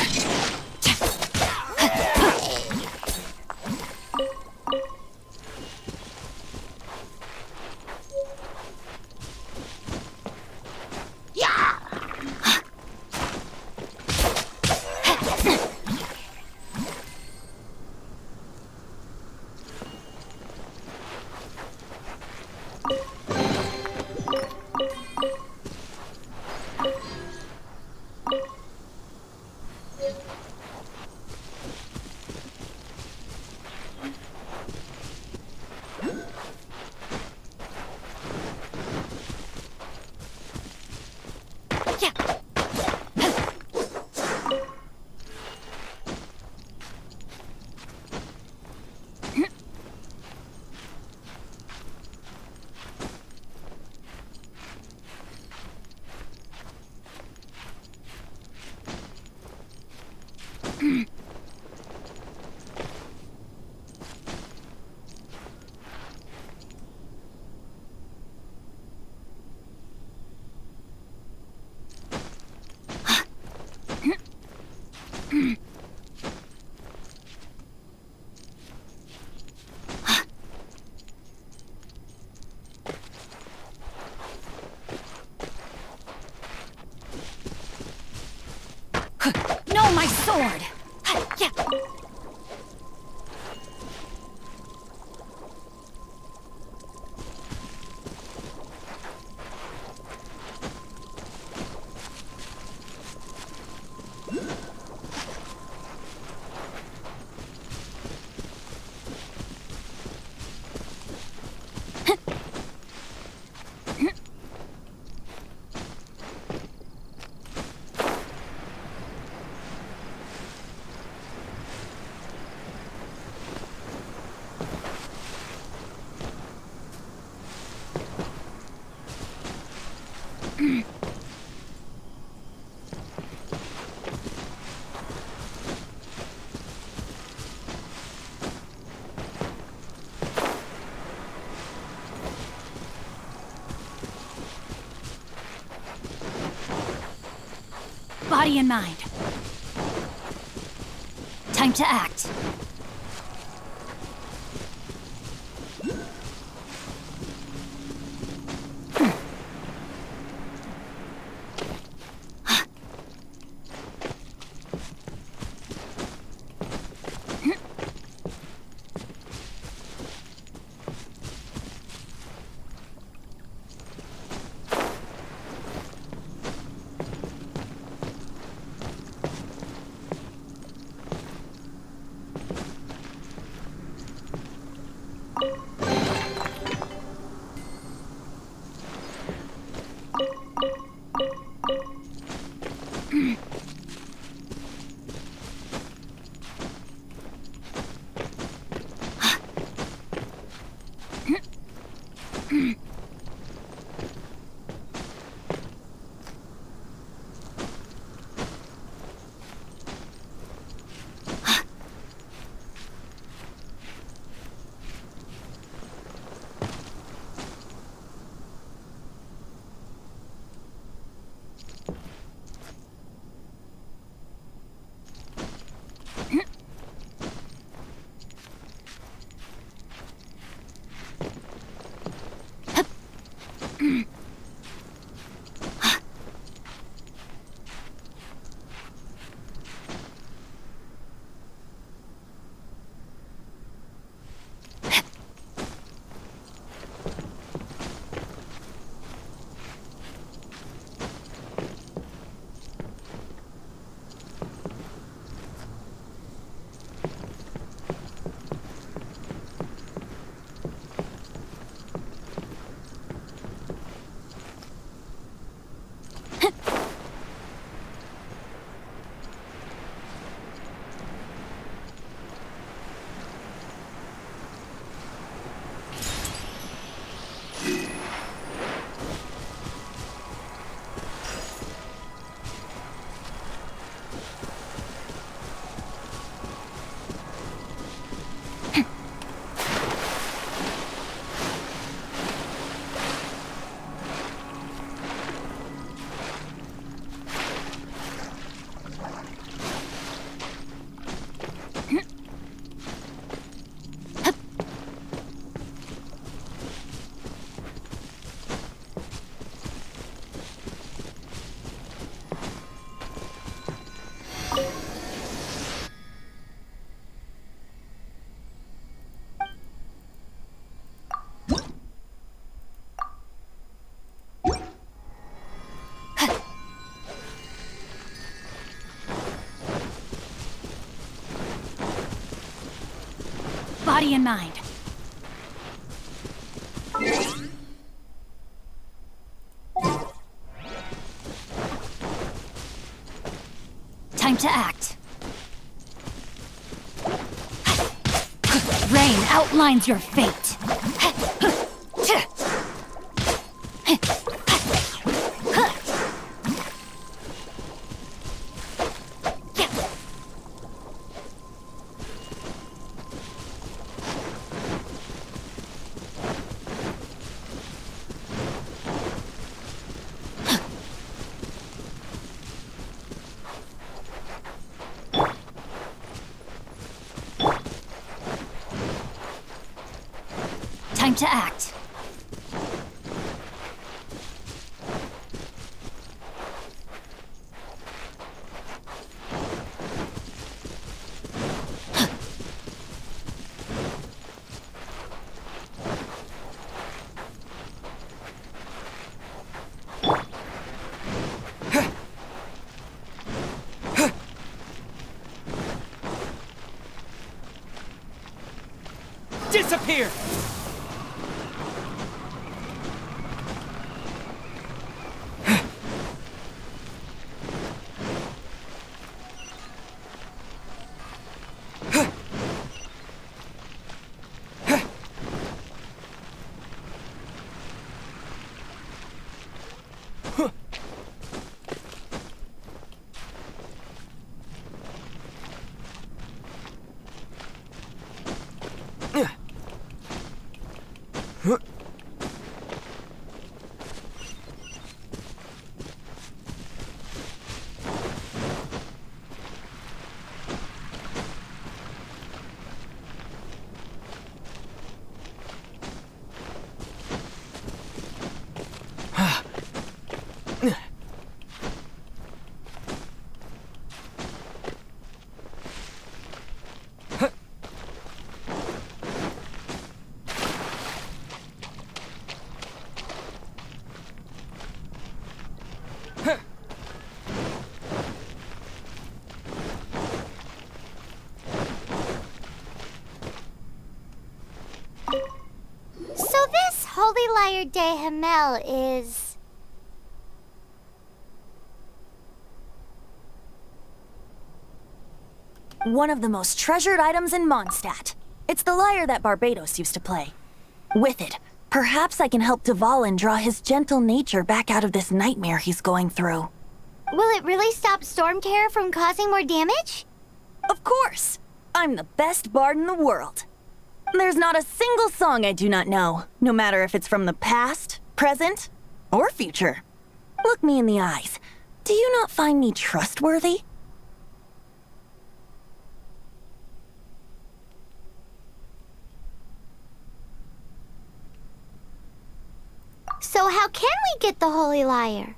No, my sword! Body and mind. Time to act. body and mind. Time to act. Rain outlines your fate. Time to act. Disappear! So this Holy Lyre de Himmel is... one of the most treasured items in Mondstadt. It's the lyre that Barbados used to play. With it, perhaps I can help Dvalin draw his gentle nature back out of this nightmare he's going through. Will it really stop Storm Terror from causing more damage? Of course! I'm the best bard in the world. There's not a single song I do not know, no matter if it's from the past, present, or future. Look me in the eyes. Do you not find me trustworthy? So how can we get the Holy Lyre?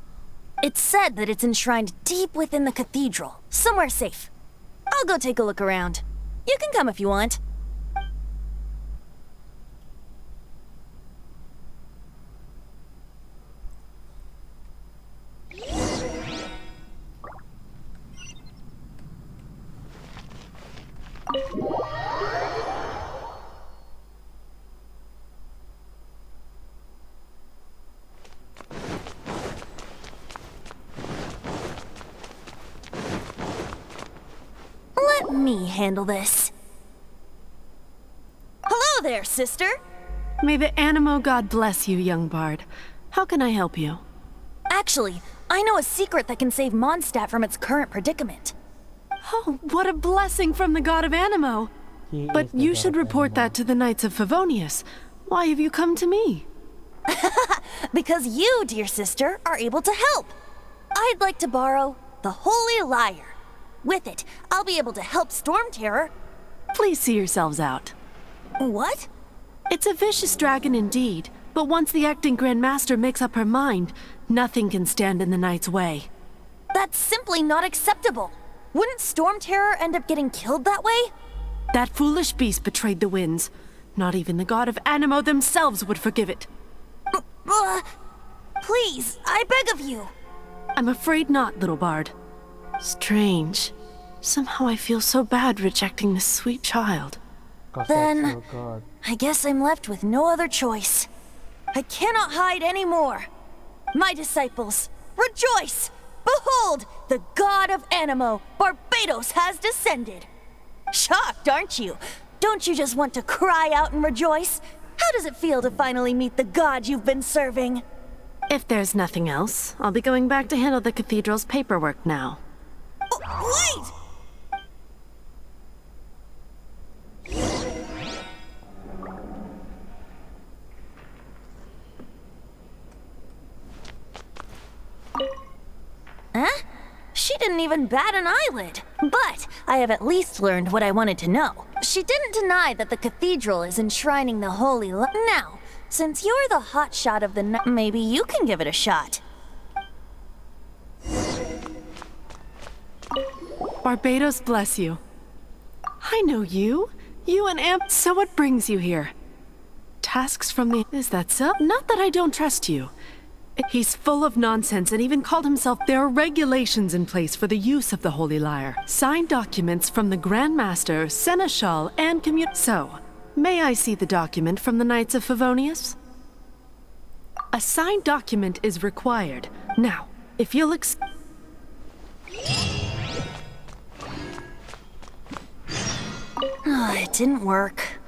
It's said that it's enshrined deep within the cathedral, somewhere safe. I'll go take a look around. You can come if you want. Let me handle this. Hello there, sister! May the Animo God bless you, young bard. How can I help you? Actually, I know a secret that can save Mondstadt from its current predicament. Oh, what a blessing from the God of Animo! But you should report that to the Knights of Favonius. Why have you come to me? Because you, dear sister, are able to help. I'd like to borrow the Holy Lyre. With it, I'll be able to help Storm Terror. Please see yourselves out. What? It's a vicious dragon indeed, but once the acting Grand Master makes up her mind, nothing can stand in the Knight's way. That's simply not acceptable. Wouldn't Storm Terror end up getting killed that way? That foolish beast betrayed the winds. Not even the God of Animo themselves would forgive it. Please, I beg of you. I'm afraid not, little bard. Strange. Somehow I feel so bad rejecting this sweet child. 'Cause Then, that's your god. I guess I'm left with no other choice. I cannot hide anymore. My disciples, rejoice! Behold, the god of Animo, Barbados, has descended. Shocked, aren't you? Don't you just want to cry out and rejoice? How does it feel to finally meet the god you've been serving? If there's nothing else, I'll be going back to handle the cathedral's paperwork now. Wait! Huh? She didn't even bat an eyelid. But I have at least learned what I wanted to know. She didn't deny that the cathedral is enshrining the holy Now, since you're the hotshot of the night, maybe you can give it a shot. Barbados bless you. I know you. You and Amp. So what brings you here? Tasks from the... Is that so? Not that I don't trust you. He's full of nonsense and even called himself... There are regulations in place for the use of the Holy Lyre. Signed documents from the Grand Master, Seneschal, and So, may I see the document from the Knights of Favonius? A signed document is required. Now, if you'll It didn't work.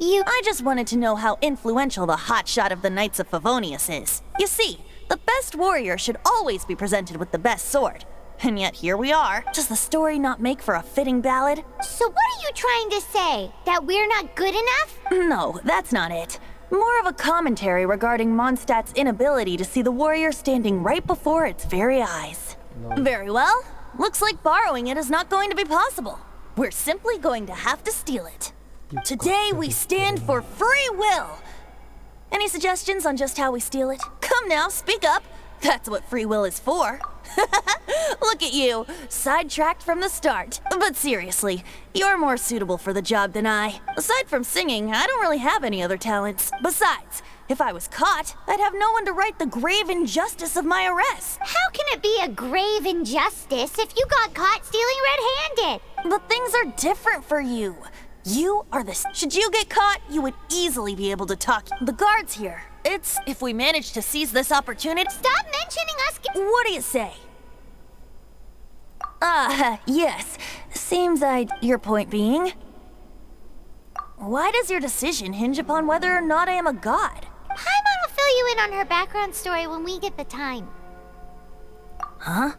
I just wanted to know how influential the hotshot of the Knights of Favonius is. You see, the best warrior should always be presented with the best sword. And yet here we are. Does the story not make for a fitting ballad? So what are you trying to say? That we're not good enough? No, that's not it. More of a commentary regarding Mondstadt's inability to see the warrior standing right before its very eyes. No. Very well. Looks like borrowing it is not going to be possible. We're simply going to have to steal it. Today we stand for free will. Any suggestions on just how we steal it? Come now, speak up. That's what free will is for. Look at you, sidetracked from the start. But seriously, you're more suitable for the job than I. Aside from singing, I don't really have any other talents. Besides, if I was caught, I'd have no one to right the grave injustice of my arrest. How can it be a grave injustice if you got caught stealing red-handed? But things are different for you. You are the... Should you get caught, you would easily be able to talk. The guards here. It's if we manage to seize this opportunity... Stop mentioning us... What do you say? Yes. Seems your point being... Why does your decision hinge upon whether or not I am a god? Paimon will fill you in on her background story when we get the time. Huh?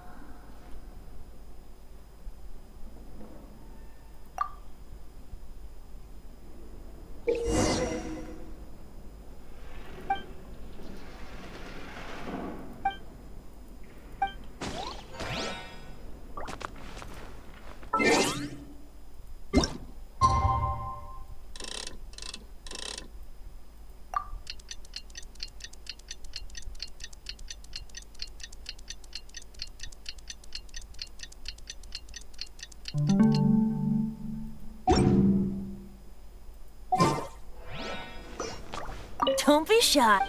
Don't be shy.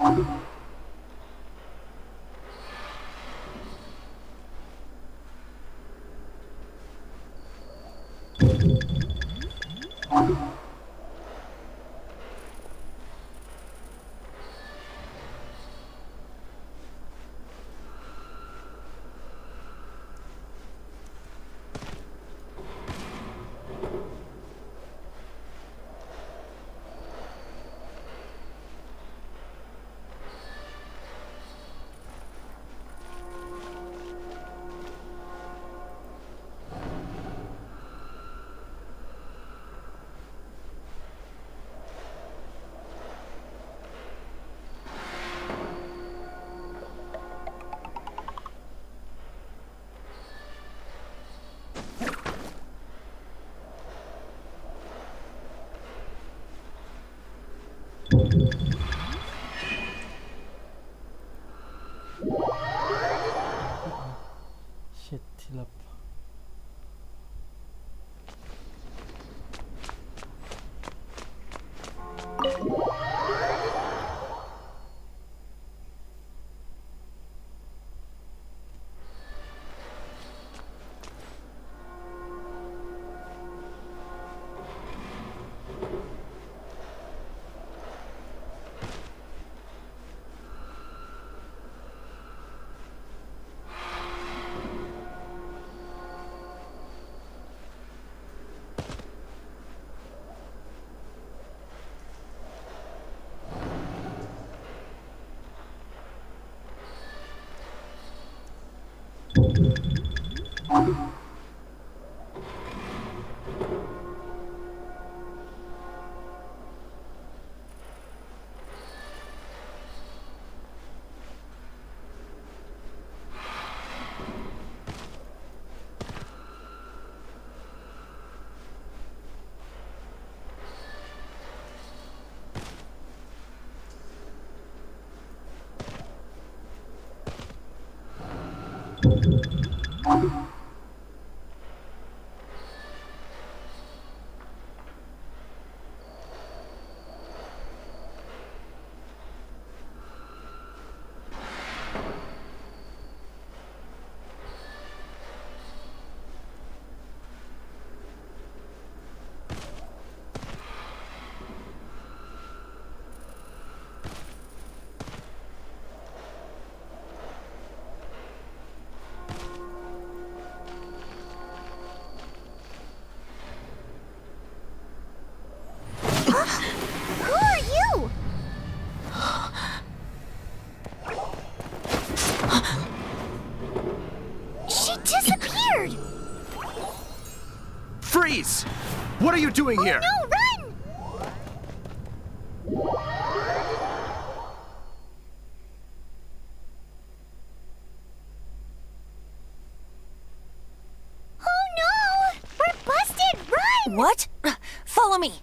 No. Shit, silap. Who are you? She disappeared! Freeze! What are you doing here? No, run! Oh no! We're busted! Run! What? Follow me.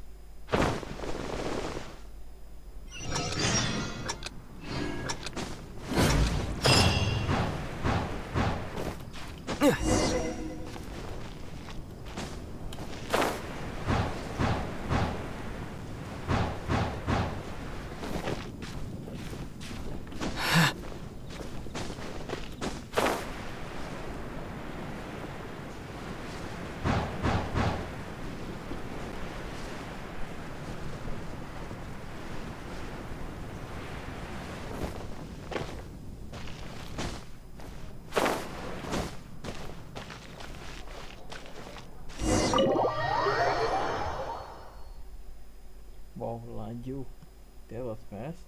Wow, laju. That was fast.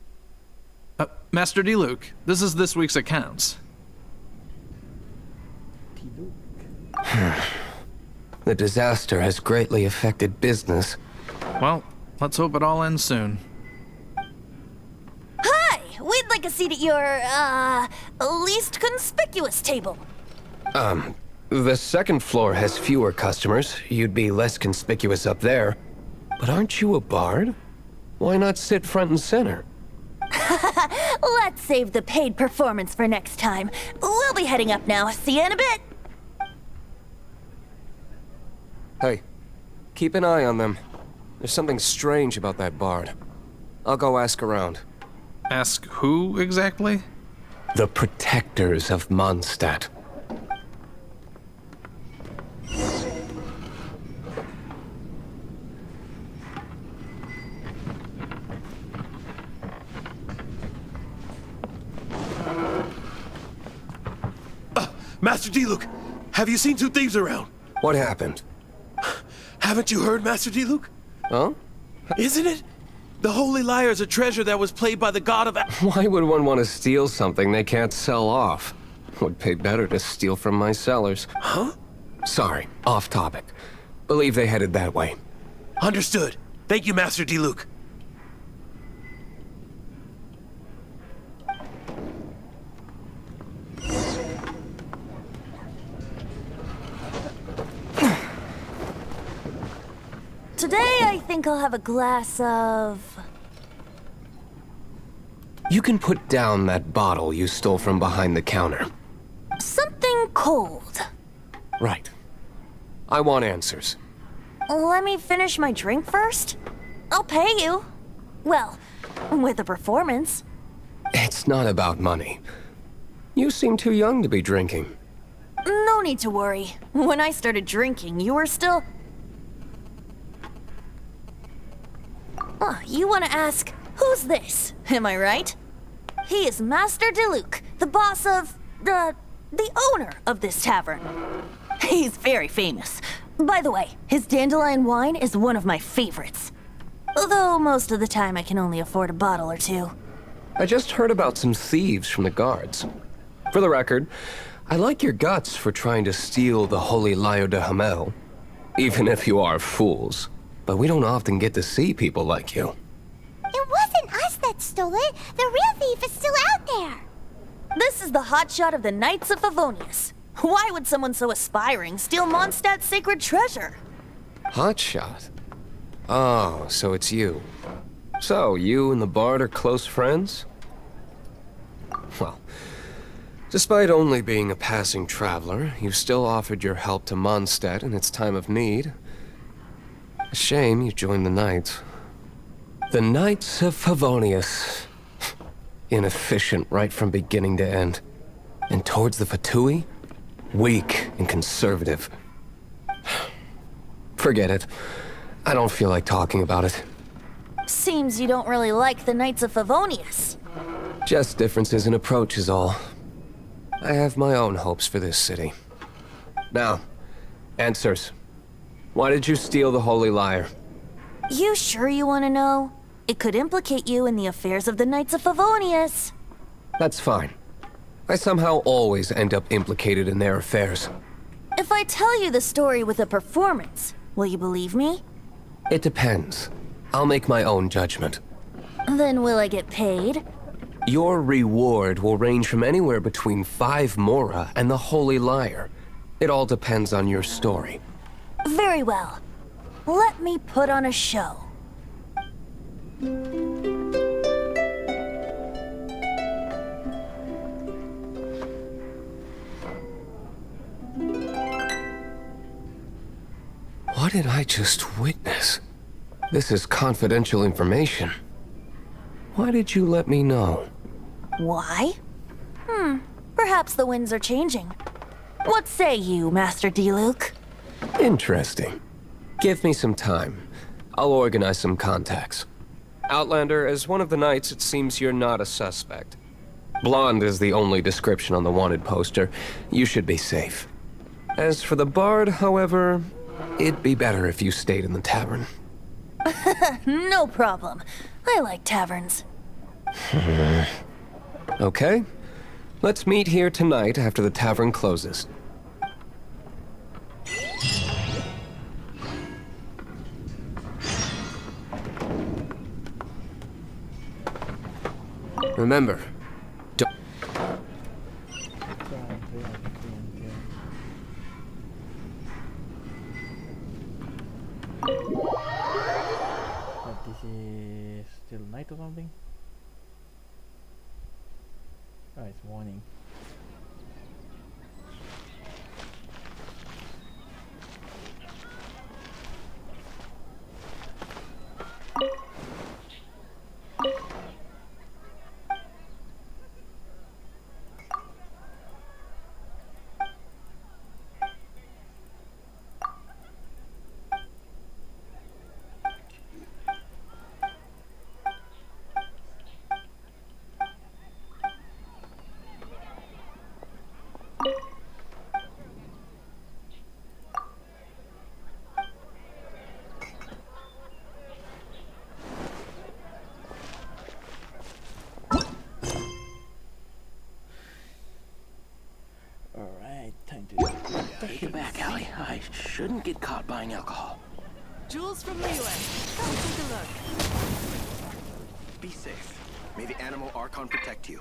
Master D-Luke, this is this week's accounts. The disaster has greatly affected business. Well, let's hope it all ends soon. Hi! We'd like a seat at your, least conspicuous table. The second floor has fewer customers. You'd be less conspicuous up there. But aren't you a bard? Why not sit front and center? Let's save the paid performance for next time. We'll be heading up now. See you in a bit. Hey, keep an eye on them. There's something strange about that bard. I'll go ask around. Ask who exactly? The protectors of Mondstadt. Master D-Luke, have you seen two thieves around? What happened? Haven't you heard, Master D-Luke? Huh? Isn't it? The Holy Lyre is a treasure that was played by the god of... Why would one want to steal something they can't sell off? Would pay better to steal from my sellers. Huh? Sorry, off topic. Believe they headed that way. Understood. Thank you, Master D-Luke. Today, I think I'll have a glass of... You can put down that bottle you stole from behind the counter. Something cold. Right. I want answers. Let me finish my drink first. I'll pay you. Well, with a performance. It's not about money. You seem too young to be drinking. No need to worry. When I started drinking, you were still... You want to ask, who's this? Am I right? He is Master Diluc, the boss of... the owner of this tavern. He's very famous. By the way, his dandelion wine is one of my favorites. Although most of the time I can only afford a bottle or two. I just heard about some thieves from the guards. For the record, I like your guts for trying to steal the Holy Lyre de Hamel. Even if you are fools. But we don't often get to see people like you. It wasn't us that stole it. The real thief is still out there. This is the hotshot of the Knights of Favonius. Why would someone so aspiring steal Mondstadt's sacred treasure? Hotshot? Oh, so it's you. So, you and the Bard are close friends? Well, despite only being a passing traveler, you still offered your help to Mondstadt in its time of need. A shame you joined the Knights. The Knights of Favonius. Inefficient right from beginning to end. And towards the Fatui, weak and conservative. Forget it. I don't feel like talking about it. Seems you don't really like the Knights of Favonius. Just differences in approach is all. I have my own hopes for this city. Now, answers. Why did you steal the Holy Lyre? You sure you want to know? It could implicate you in the affairs of the Knights of Favonius. That's fine. I somehow always end up implicated in their affairs. If I tell you the story with a performance, will you believe me? It depends. I'll make my own judgment. Then will I get paid? Your reward will range from anywhere between 5 Mora and the Holy Lyre. It all depends on your story. Very well. Let me put on a show. What did I just witness? This is confidential information. Why did you let me know? Why? Perhaps the winds are changing. What say you, Master Diluc? Interesting. Give me some time. I'll organize some contacts. Outlander, as one of the knights, it seems you're not a suspect. Blonde is the only description on the wanted poster. You should be safe. As for the Bard, however, it'd be better if you stayed in the tavern. No problem. I like taverns. Okay. Let's meet here tonight after the tavern closes. Remember, don't... But this is still night or something? Oh, it's morning. Alright, time to Take it back, Allie. I shouldn't get caught buying alcohol. Jewels from Leeway. Come take a look. Be safe. May the animal Archon protect you.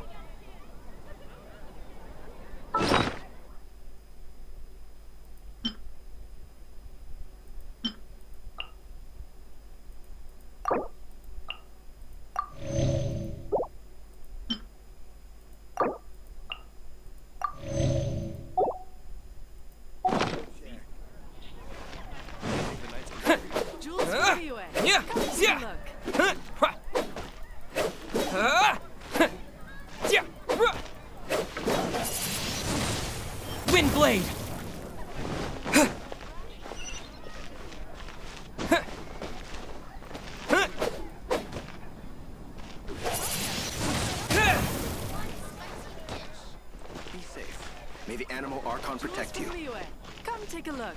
May the Animo Archon protect you. Come take a look.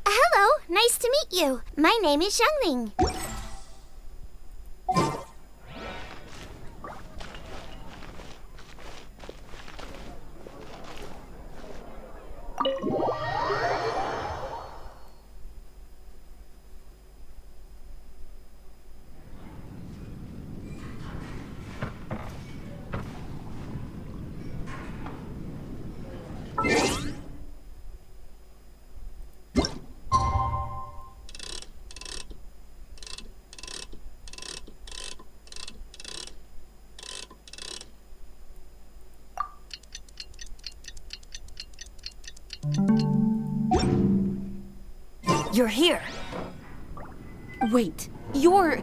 Hello, nice to meet you. My name is Xiangling. You're here. Wait, you're...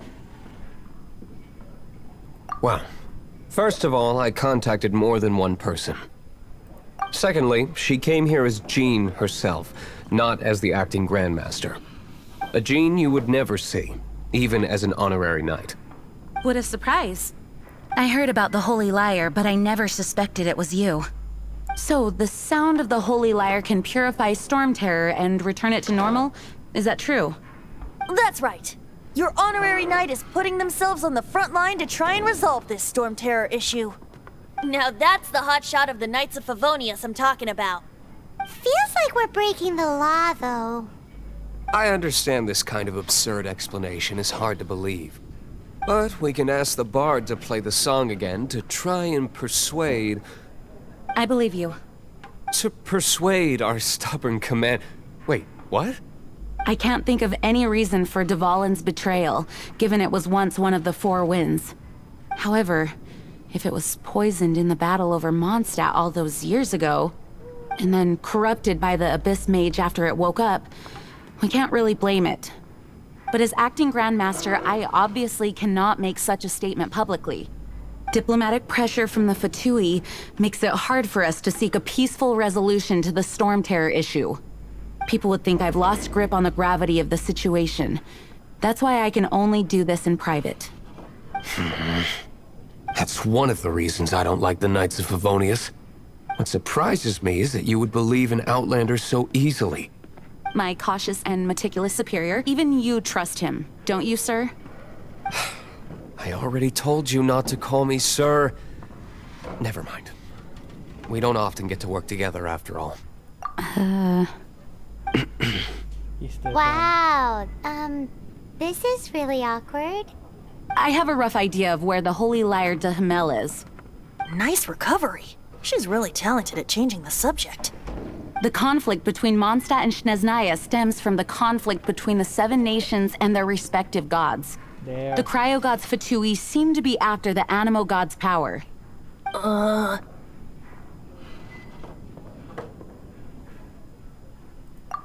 Well, first of all, I contacted more than one person. Secondly, she came here as Jean herself, not as the acting Grandmaster. A Jean you would never see, even as an honorary knight. What a surprise. I heard about the Holy Lyre, but I never suspected it was you. So, the sound of the Holy Lyre can purify Storm Terror and return it to normal? Is that true? That's right. Your honorary knight is putting themselves on the front line to try and resolve this Storm Terror issue. Now that's the hotshot of the Knights of Favonius I'm talking about. Feels like we're breaking the law, though. I understand this kind of absurd explanation is hard to believe. But we can ask the bard to play the song again to try and persuade... I believe you. To persuade our stubborn command... Wait, what? I can't think of any reason for Dvalin's betrayal, given it was once one of the Four Winds. However, if it was poisoned in the battle over Mondstadt all those years ago, and then corrupted by the Abyss Mage after it woke up, we can't really blame it. But as acting Grandmaster, I obviously cannot make such a statement publicly. Diplomatic pressure from the Fatui makes it hard for us to seek a peaceful resolution to the Storm Terror issue. People would think I've lost grip on the gravity of the situation. That's why I can only do this in private. That's one of the reasons I don't like the Knights of Favonius. What surprises me is that you would believe in Outlanders so easily. My cautious and meticulous superior, even you trust him, don't you, sir? I already told you not to call me sir. Never mind. We don't often get to work together after all. Wow, this is really awkward. I have a rough idea of where the Holy Lyre de Himmel is. Nice recovery. She's really talented at changing the subject. The conflict between Mondstadt and Snezhnaya stems from the conflict between the Seven Nations and their respective gods. There. The cryo-gods Fatui seem to be after the Animo god's power.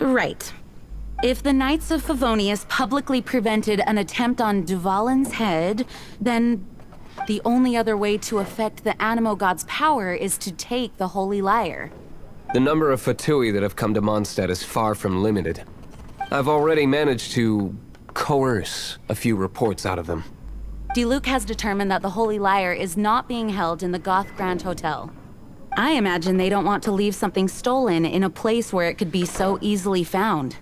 Right. If the Knights of Favonius publicly prevented an attempt on Dvalin's head, then the only other way to affect the Animo god's power is to take the Holy Lyre. The number of Fatui that have come to Mondstadt is far from limited. I've already managed to coerce a few reports out of them. Diluc has determined that the Holy Lyre is not being held in the Goth Grand Hotel. I imagine they don't want to leave something stolen in a place where it could be so easily found.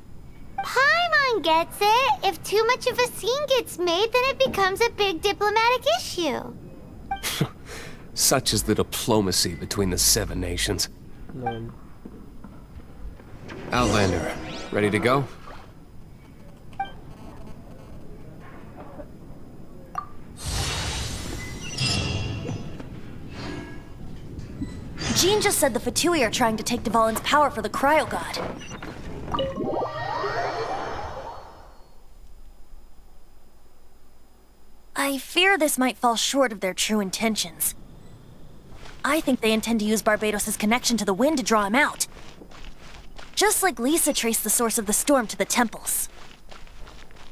Paimon gets it. If too much of a scene gets made, then it becomes a big diplomatic issue. Such is the diplomacy between the Seven Nations. Lol. Outlander, ready to go? Jean just said the Fatui are trying to take Dvalin's power for the Cryo God. I fear this might fall short of their true intentions. I think they intend to use Barbados' connection to the wind to draw him out. Just like Lisa traced the source of the storm to the temples.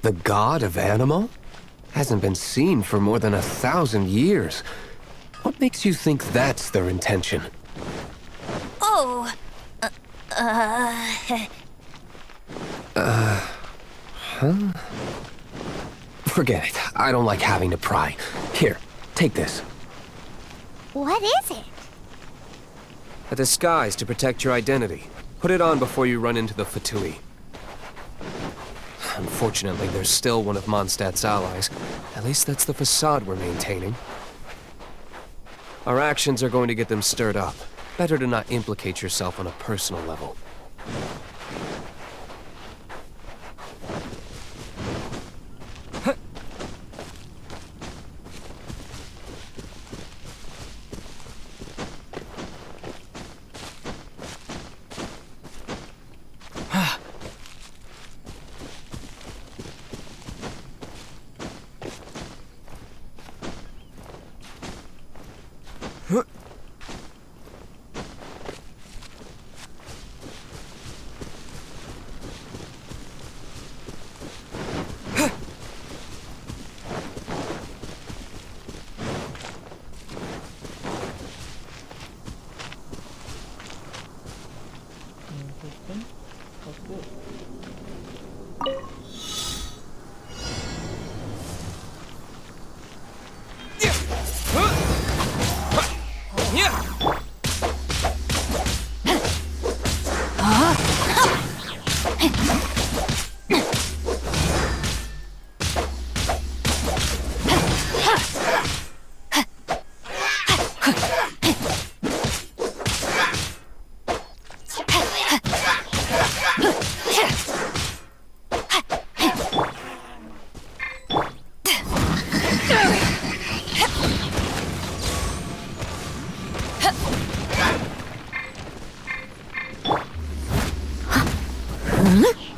The god of Animo? Hasn't been seen for more than 1,000 years. What makes you think that's their intention? Oh... Huh? Forget it. I don't like having to pry. Here, take this. What is it? A disguise to protect your identity. Put it on before you run into the Fatui. Unfortunately, there's still one of Mondstadt's allies. At least that's the facade we're maintaining. Our actions are going to get them stirred up. Better to not implicate yourself on a personal level. Interesting. What's this?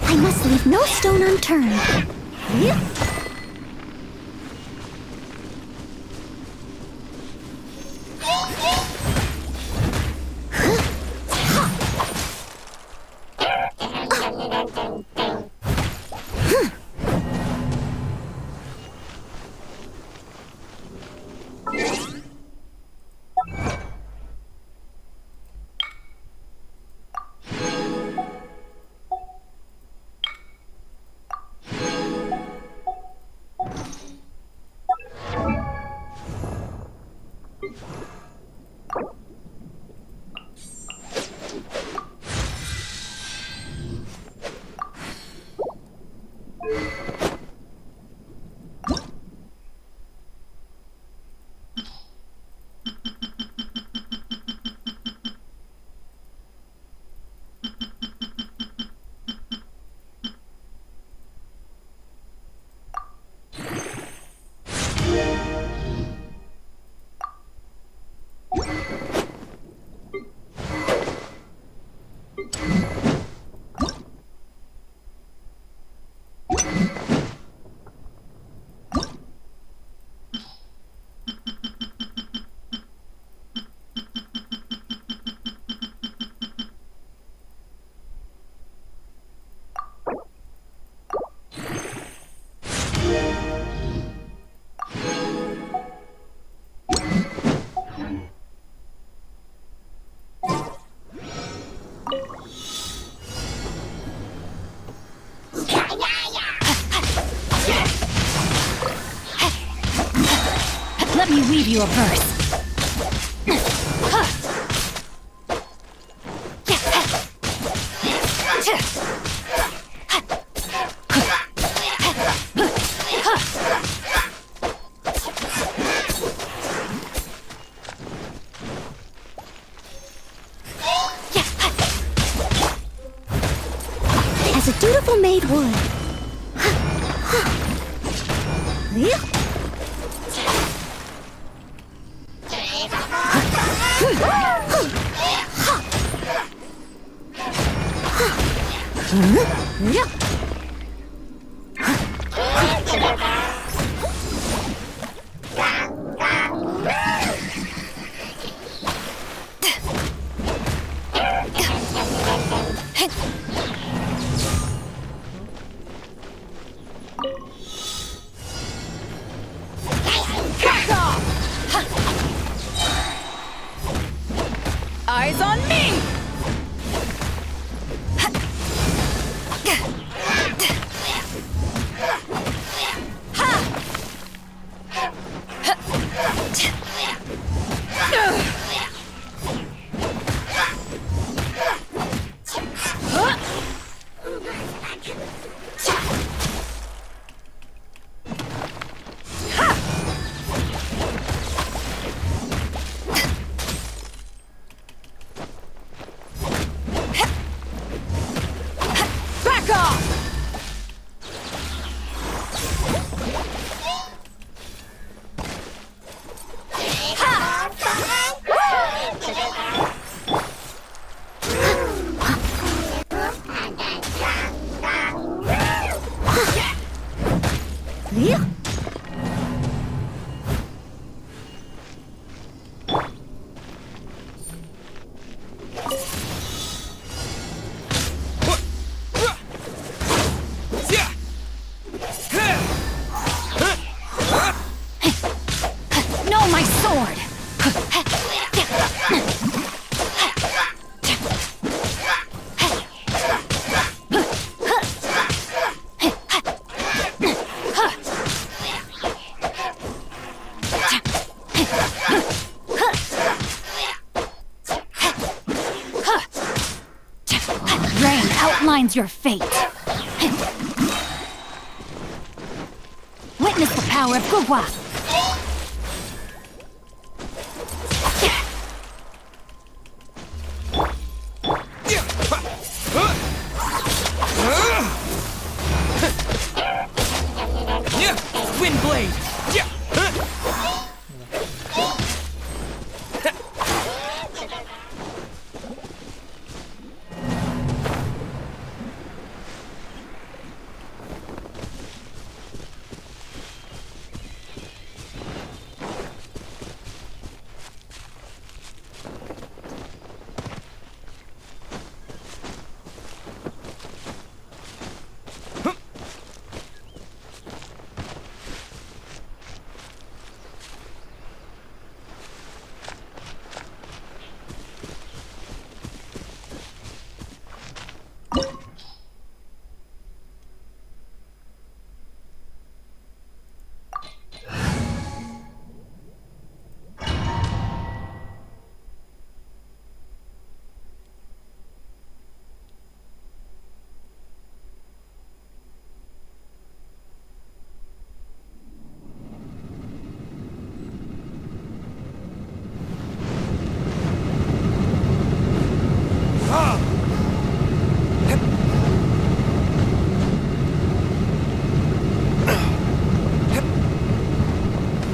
I must leave no stone unturned. Let me weave you a verse. As a dutiful maid would. Eyes on me! Back off! No, my sword! Rain outlines your fate. Witness the power of Gugwa. Wind blade!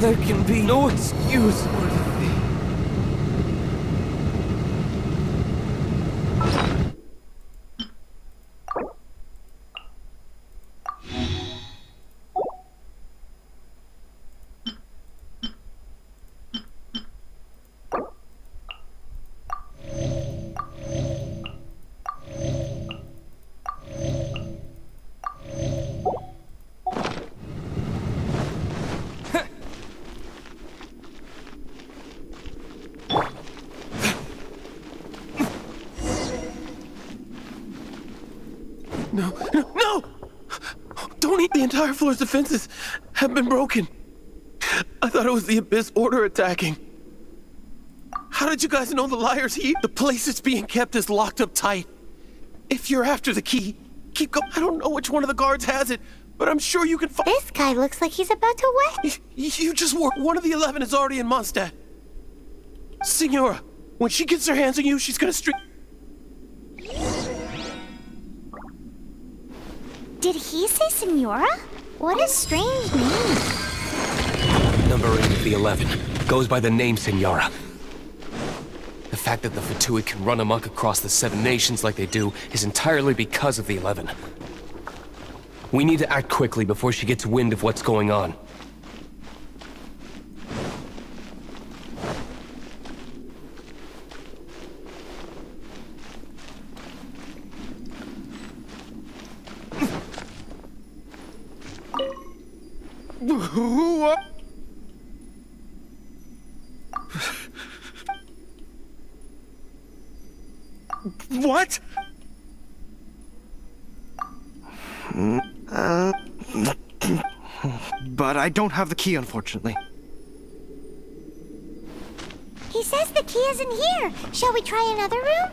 There can be no excuse for defeat. No! Don't eat the entire floor's defenses have been broken. I thought it was the Abyss Order attacking. How did you guys know the liar's heat? The place it's being kept is locked up tight. If you're after the key, keep going. I don't know which one of the guards has it, but I'm sure you can find. This guy looks like he's about to wet. You just wore. One of the 11 is already in Mondstadt. Signora, when she gets her hands on you, she's gonna streak. Did he say Senora? What a strange name. Number 8 of the 11 goes by the name Senora. The fact that the Fatui can run amok across the 7 nations like they do is entirely because of the 11. We need to act quickly before she gets wind of what's going on. What? But I don't have the key, unfortunately. He says the key isn't here. Shall we try another room?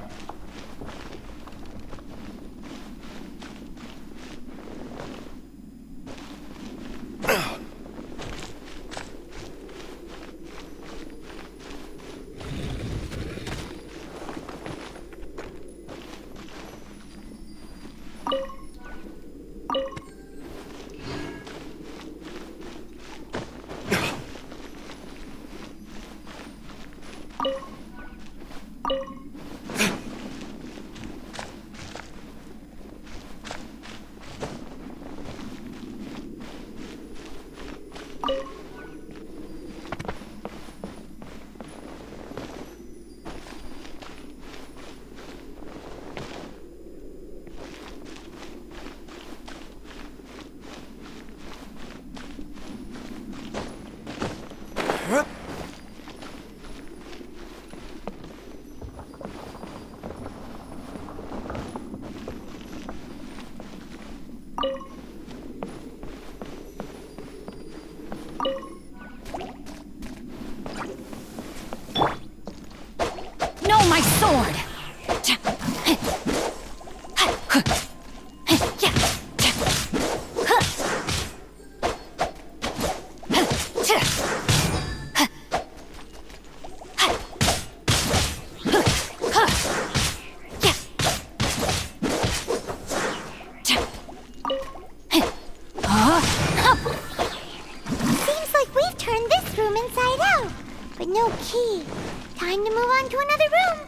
No, my sword! Seems like we've turned this room inside out, but no key. Time to move on to another room.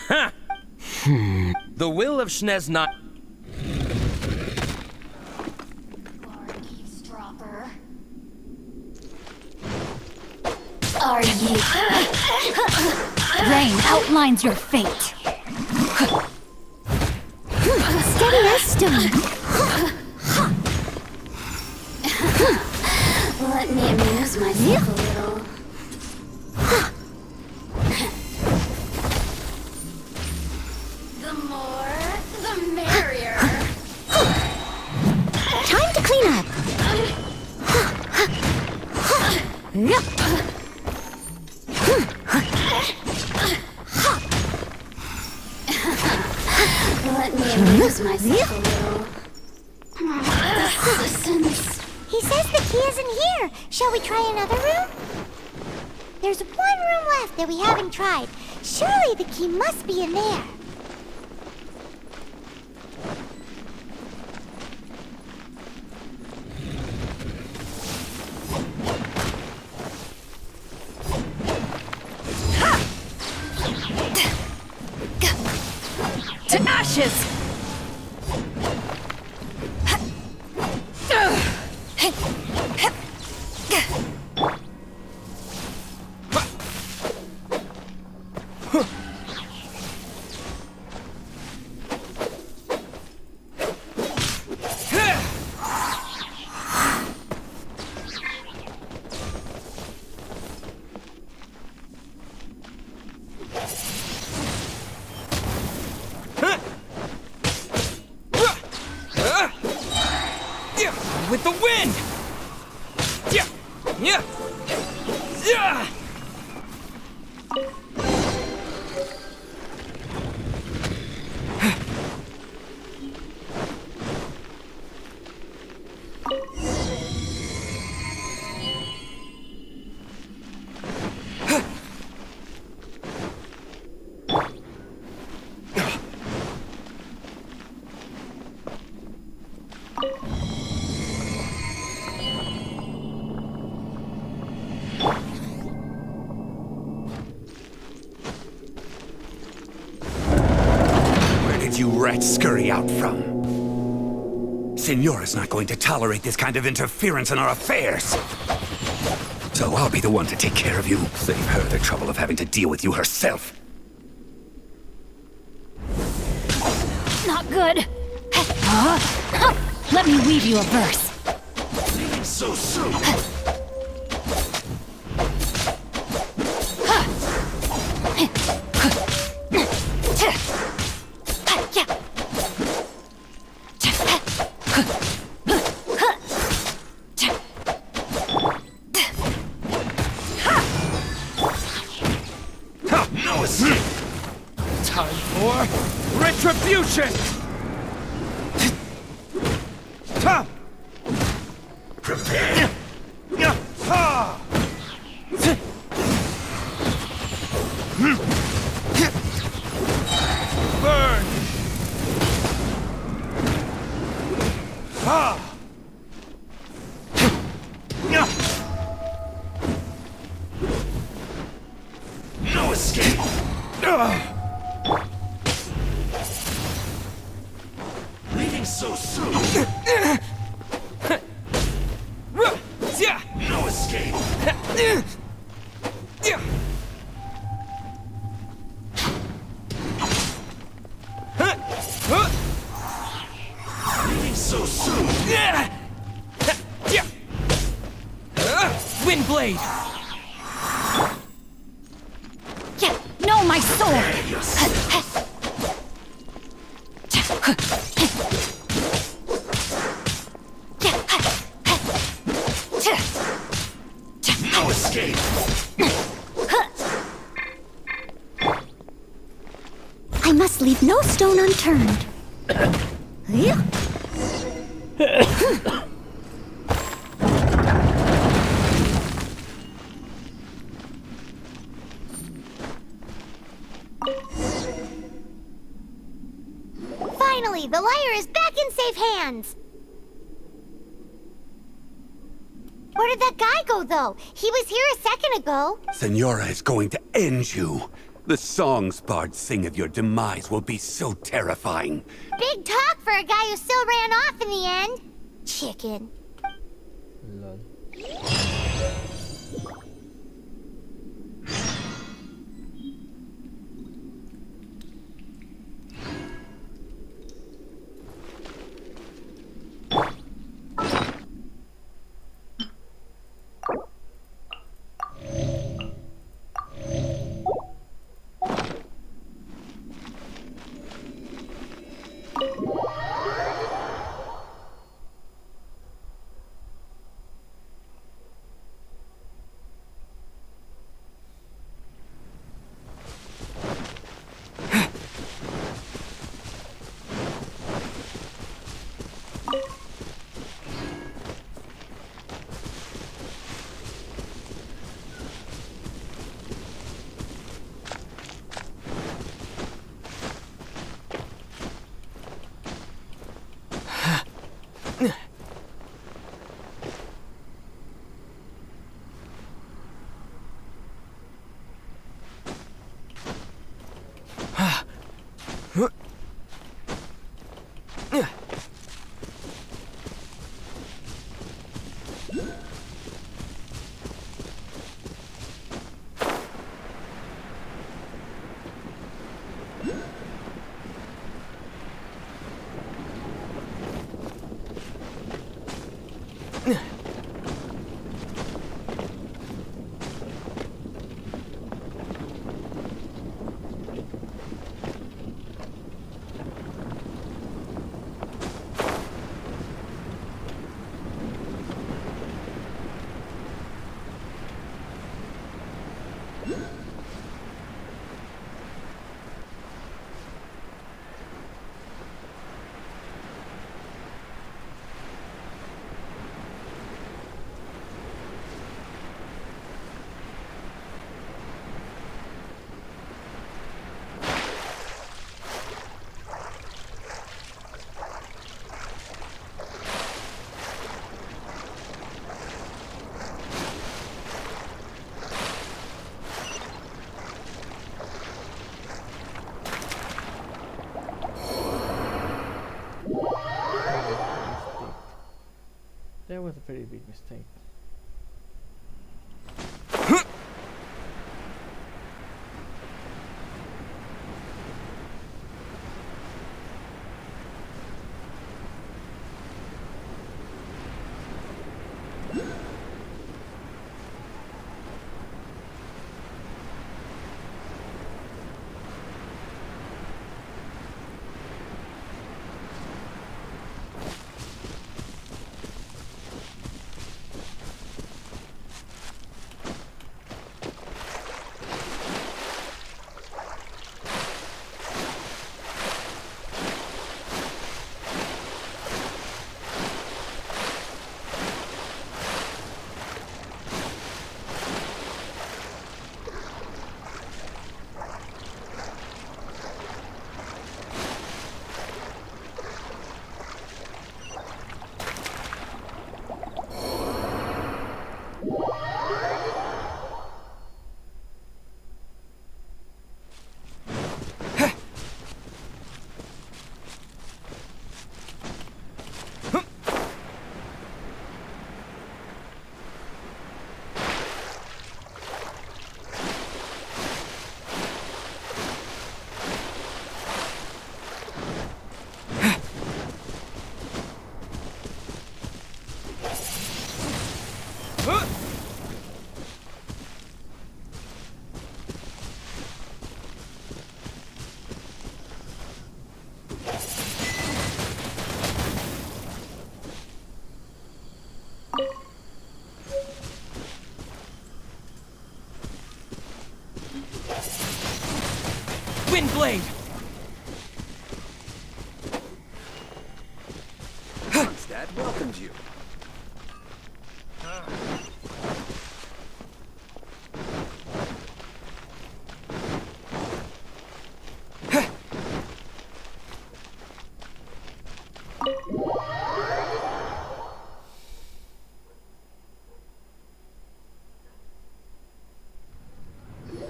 Ha! The will of Schneznot. Eavesdropper. Are you? Rain outlines your fate. Steady as stone. Let me amuse myself a little. The more, the merrier. Time to clean up. Let me amuse myself a little. Listens. He says the key isn't here. Shall we try another room? There's one room left that we haven't tried. Surely the key must be in there. To ashes! With the wind! Yeah! Yeah! Yeah! rats scurry out from. Senora's not going to tolerate this kind of interference in our affairs. So I'll be the one to take care of you. Save her the trouble of having to deal with you herself. Not good. Let me weave you a verse. So soon. No escape. Time for retribution! Prepare. Burn! No escape. Leaving so soon. No escape. Leaving so soon. Wind blade! No, my sword! No escape. I must leave no stone unturned. Finally, the lyre is back in safe hands. Where did that guy go, though? He was here a second ago. Senora is going to end you. The songs bards sing of your demise will be so terrifying. Big talk for a guy who still ran off in the end. Chicken. Lol. That was a very big mistake. Windblade! Mondstadt welcomes you.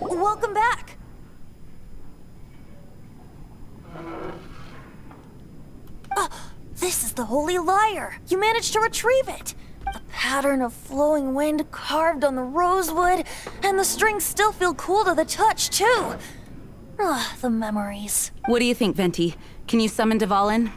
Welcome back! This is the Holy Lyre! You managed to retrieve it! The pattern of flowing wind carved on the rosewood, and the strings still feel cool to the touch, too! The memories. What do you think, Venti? Can you summon Dvalin?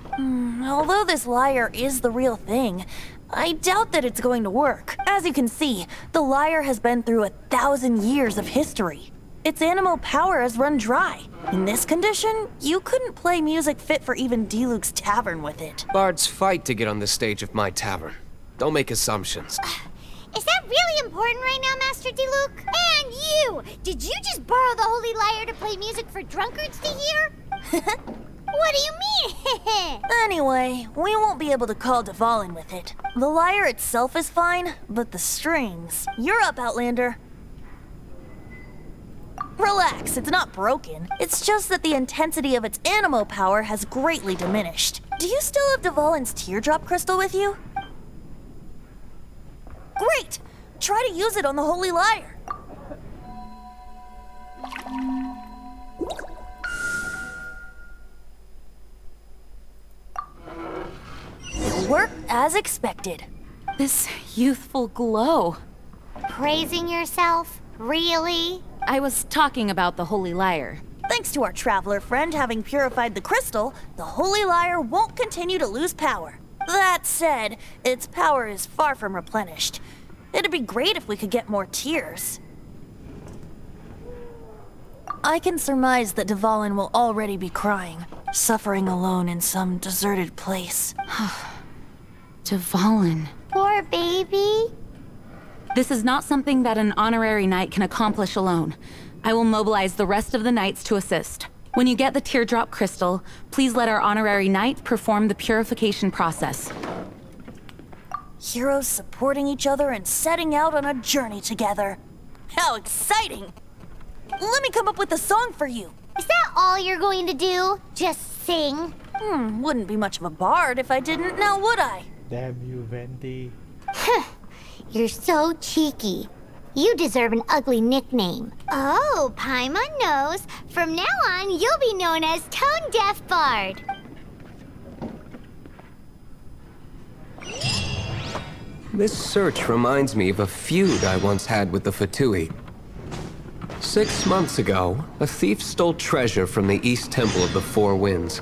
Although this lyre is the real thing, I doubt that it's going to work. As you can see, the lyre has been through 1,000 years of history. Its animal power has run dry. In this condition, you couldn't play music fit for even Diluc's tavern with it. Bards fight to get on the stage of my tavern. Don't make assumptions. Is that really important right now, Master Diluc? And you! Did you just borrow the Holy Lyre to play music for drunkards to hear? What do you mean? Anyway, we won't be able to call Dvalin with it. The lyre itself is fine, but the strings... You're up, Outlander. Relax, it's not broken. It's just that the intensity of its animo power has greatly diminished. Do you still have Dvalin's teardrop crystal with you? Great! Try to use it on the Holy Lyre. It worked as expected. This youthful glow. Praising yourself? Really? I was talking about the Holy Lyre. Thanks to our traveler friend having purified the crystal, the Holy Lyre won't continue to lose power. That said, its power is far from replenished. It'd be great if we could get more tears. I can surmise that Dvalin will already be crying, suffering alone in some deserted place. Dvalin. Poor baby. This is not something that an honorary knight can accomplish alone. I will mobilize the rest of the knights to assist. When you get the teardrop crystal, please let our honorary knight perform the purification process. Heroes supporting each other and setting out on a journey together. How exciting! Let me come up with a song for you. Is that all you're going to do? Just sing? Wouldn't be much of a bard if I didn't, now would I? Damn you, Venti. You're so cheeky. You deserve an ugly nickname. Oh, Paimon knows. From now on, you'll be known as Tone Deaf Bard. This search reminds me of a feud I once had with the Fatui. 6 months ago, a thief stole treasure from the East Temple of the Four Winds.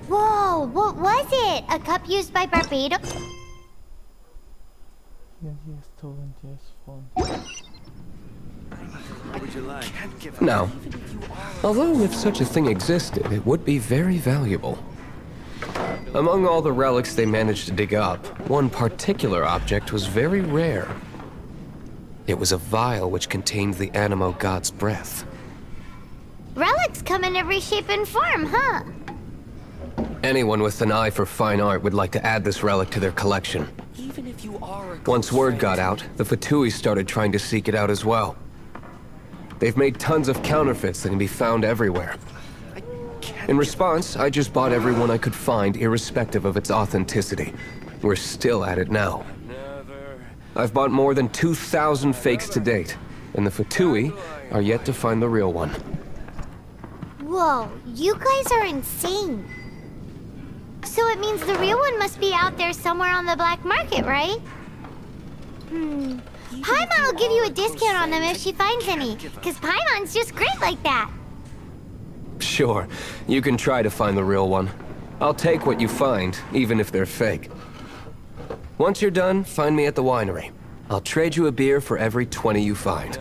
Whoa, what was it? A cup used by Barbados? Yes, stolen yes phone. What would you like? Now, although if such a thing existed, it would be very valuable. Among all the relics they managed to dig up, one particular object was very rare. It was a vial which contained the Animo god's breath. Relics come in every shape and form, huh? Anyone with an eye for fine art would like to add this relic to their collection. Once word got out, the Fatui started trying to seek it out as well. They've made tons of counterfeits that can be found everywhere. In response, I just bought every one I could find, irrespective of its authenticity. We're still at it now. I've bought more than 2,000 fakes to date, and the Fatui are yet to find the real one. Whoa, you guys are insane. So it means the real one must be out there somewhere on the black market, right? Paimon will give you a discount on them if she finds any, because Paimon's just great like that. Sure, you can try to find the real one. I'll take what you find, even if they're fake. Once you're done, find me at the winery. I'll trade you a beer for every 20 you find.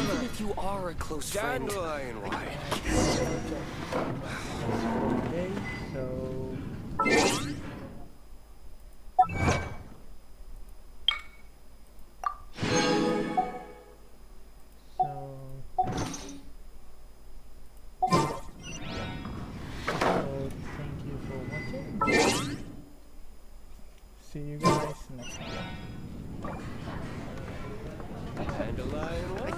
Even if you are a close friend. Dandelion wine. Okay, so thank you for watching. See you guys next time. Dandelion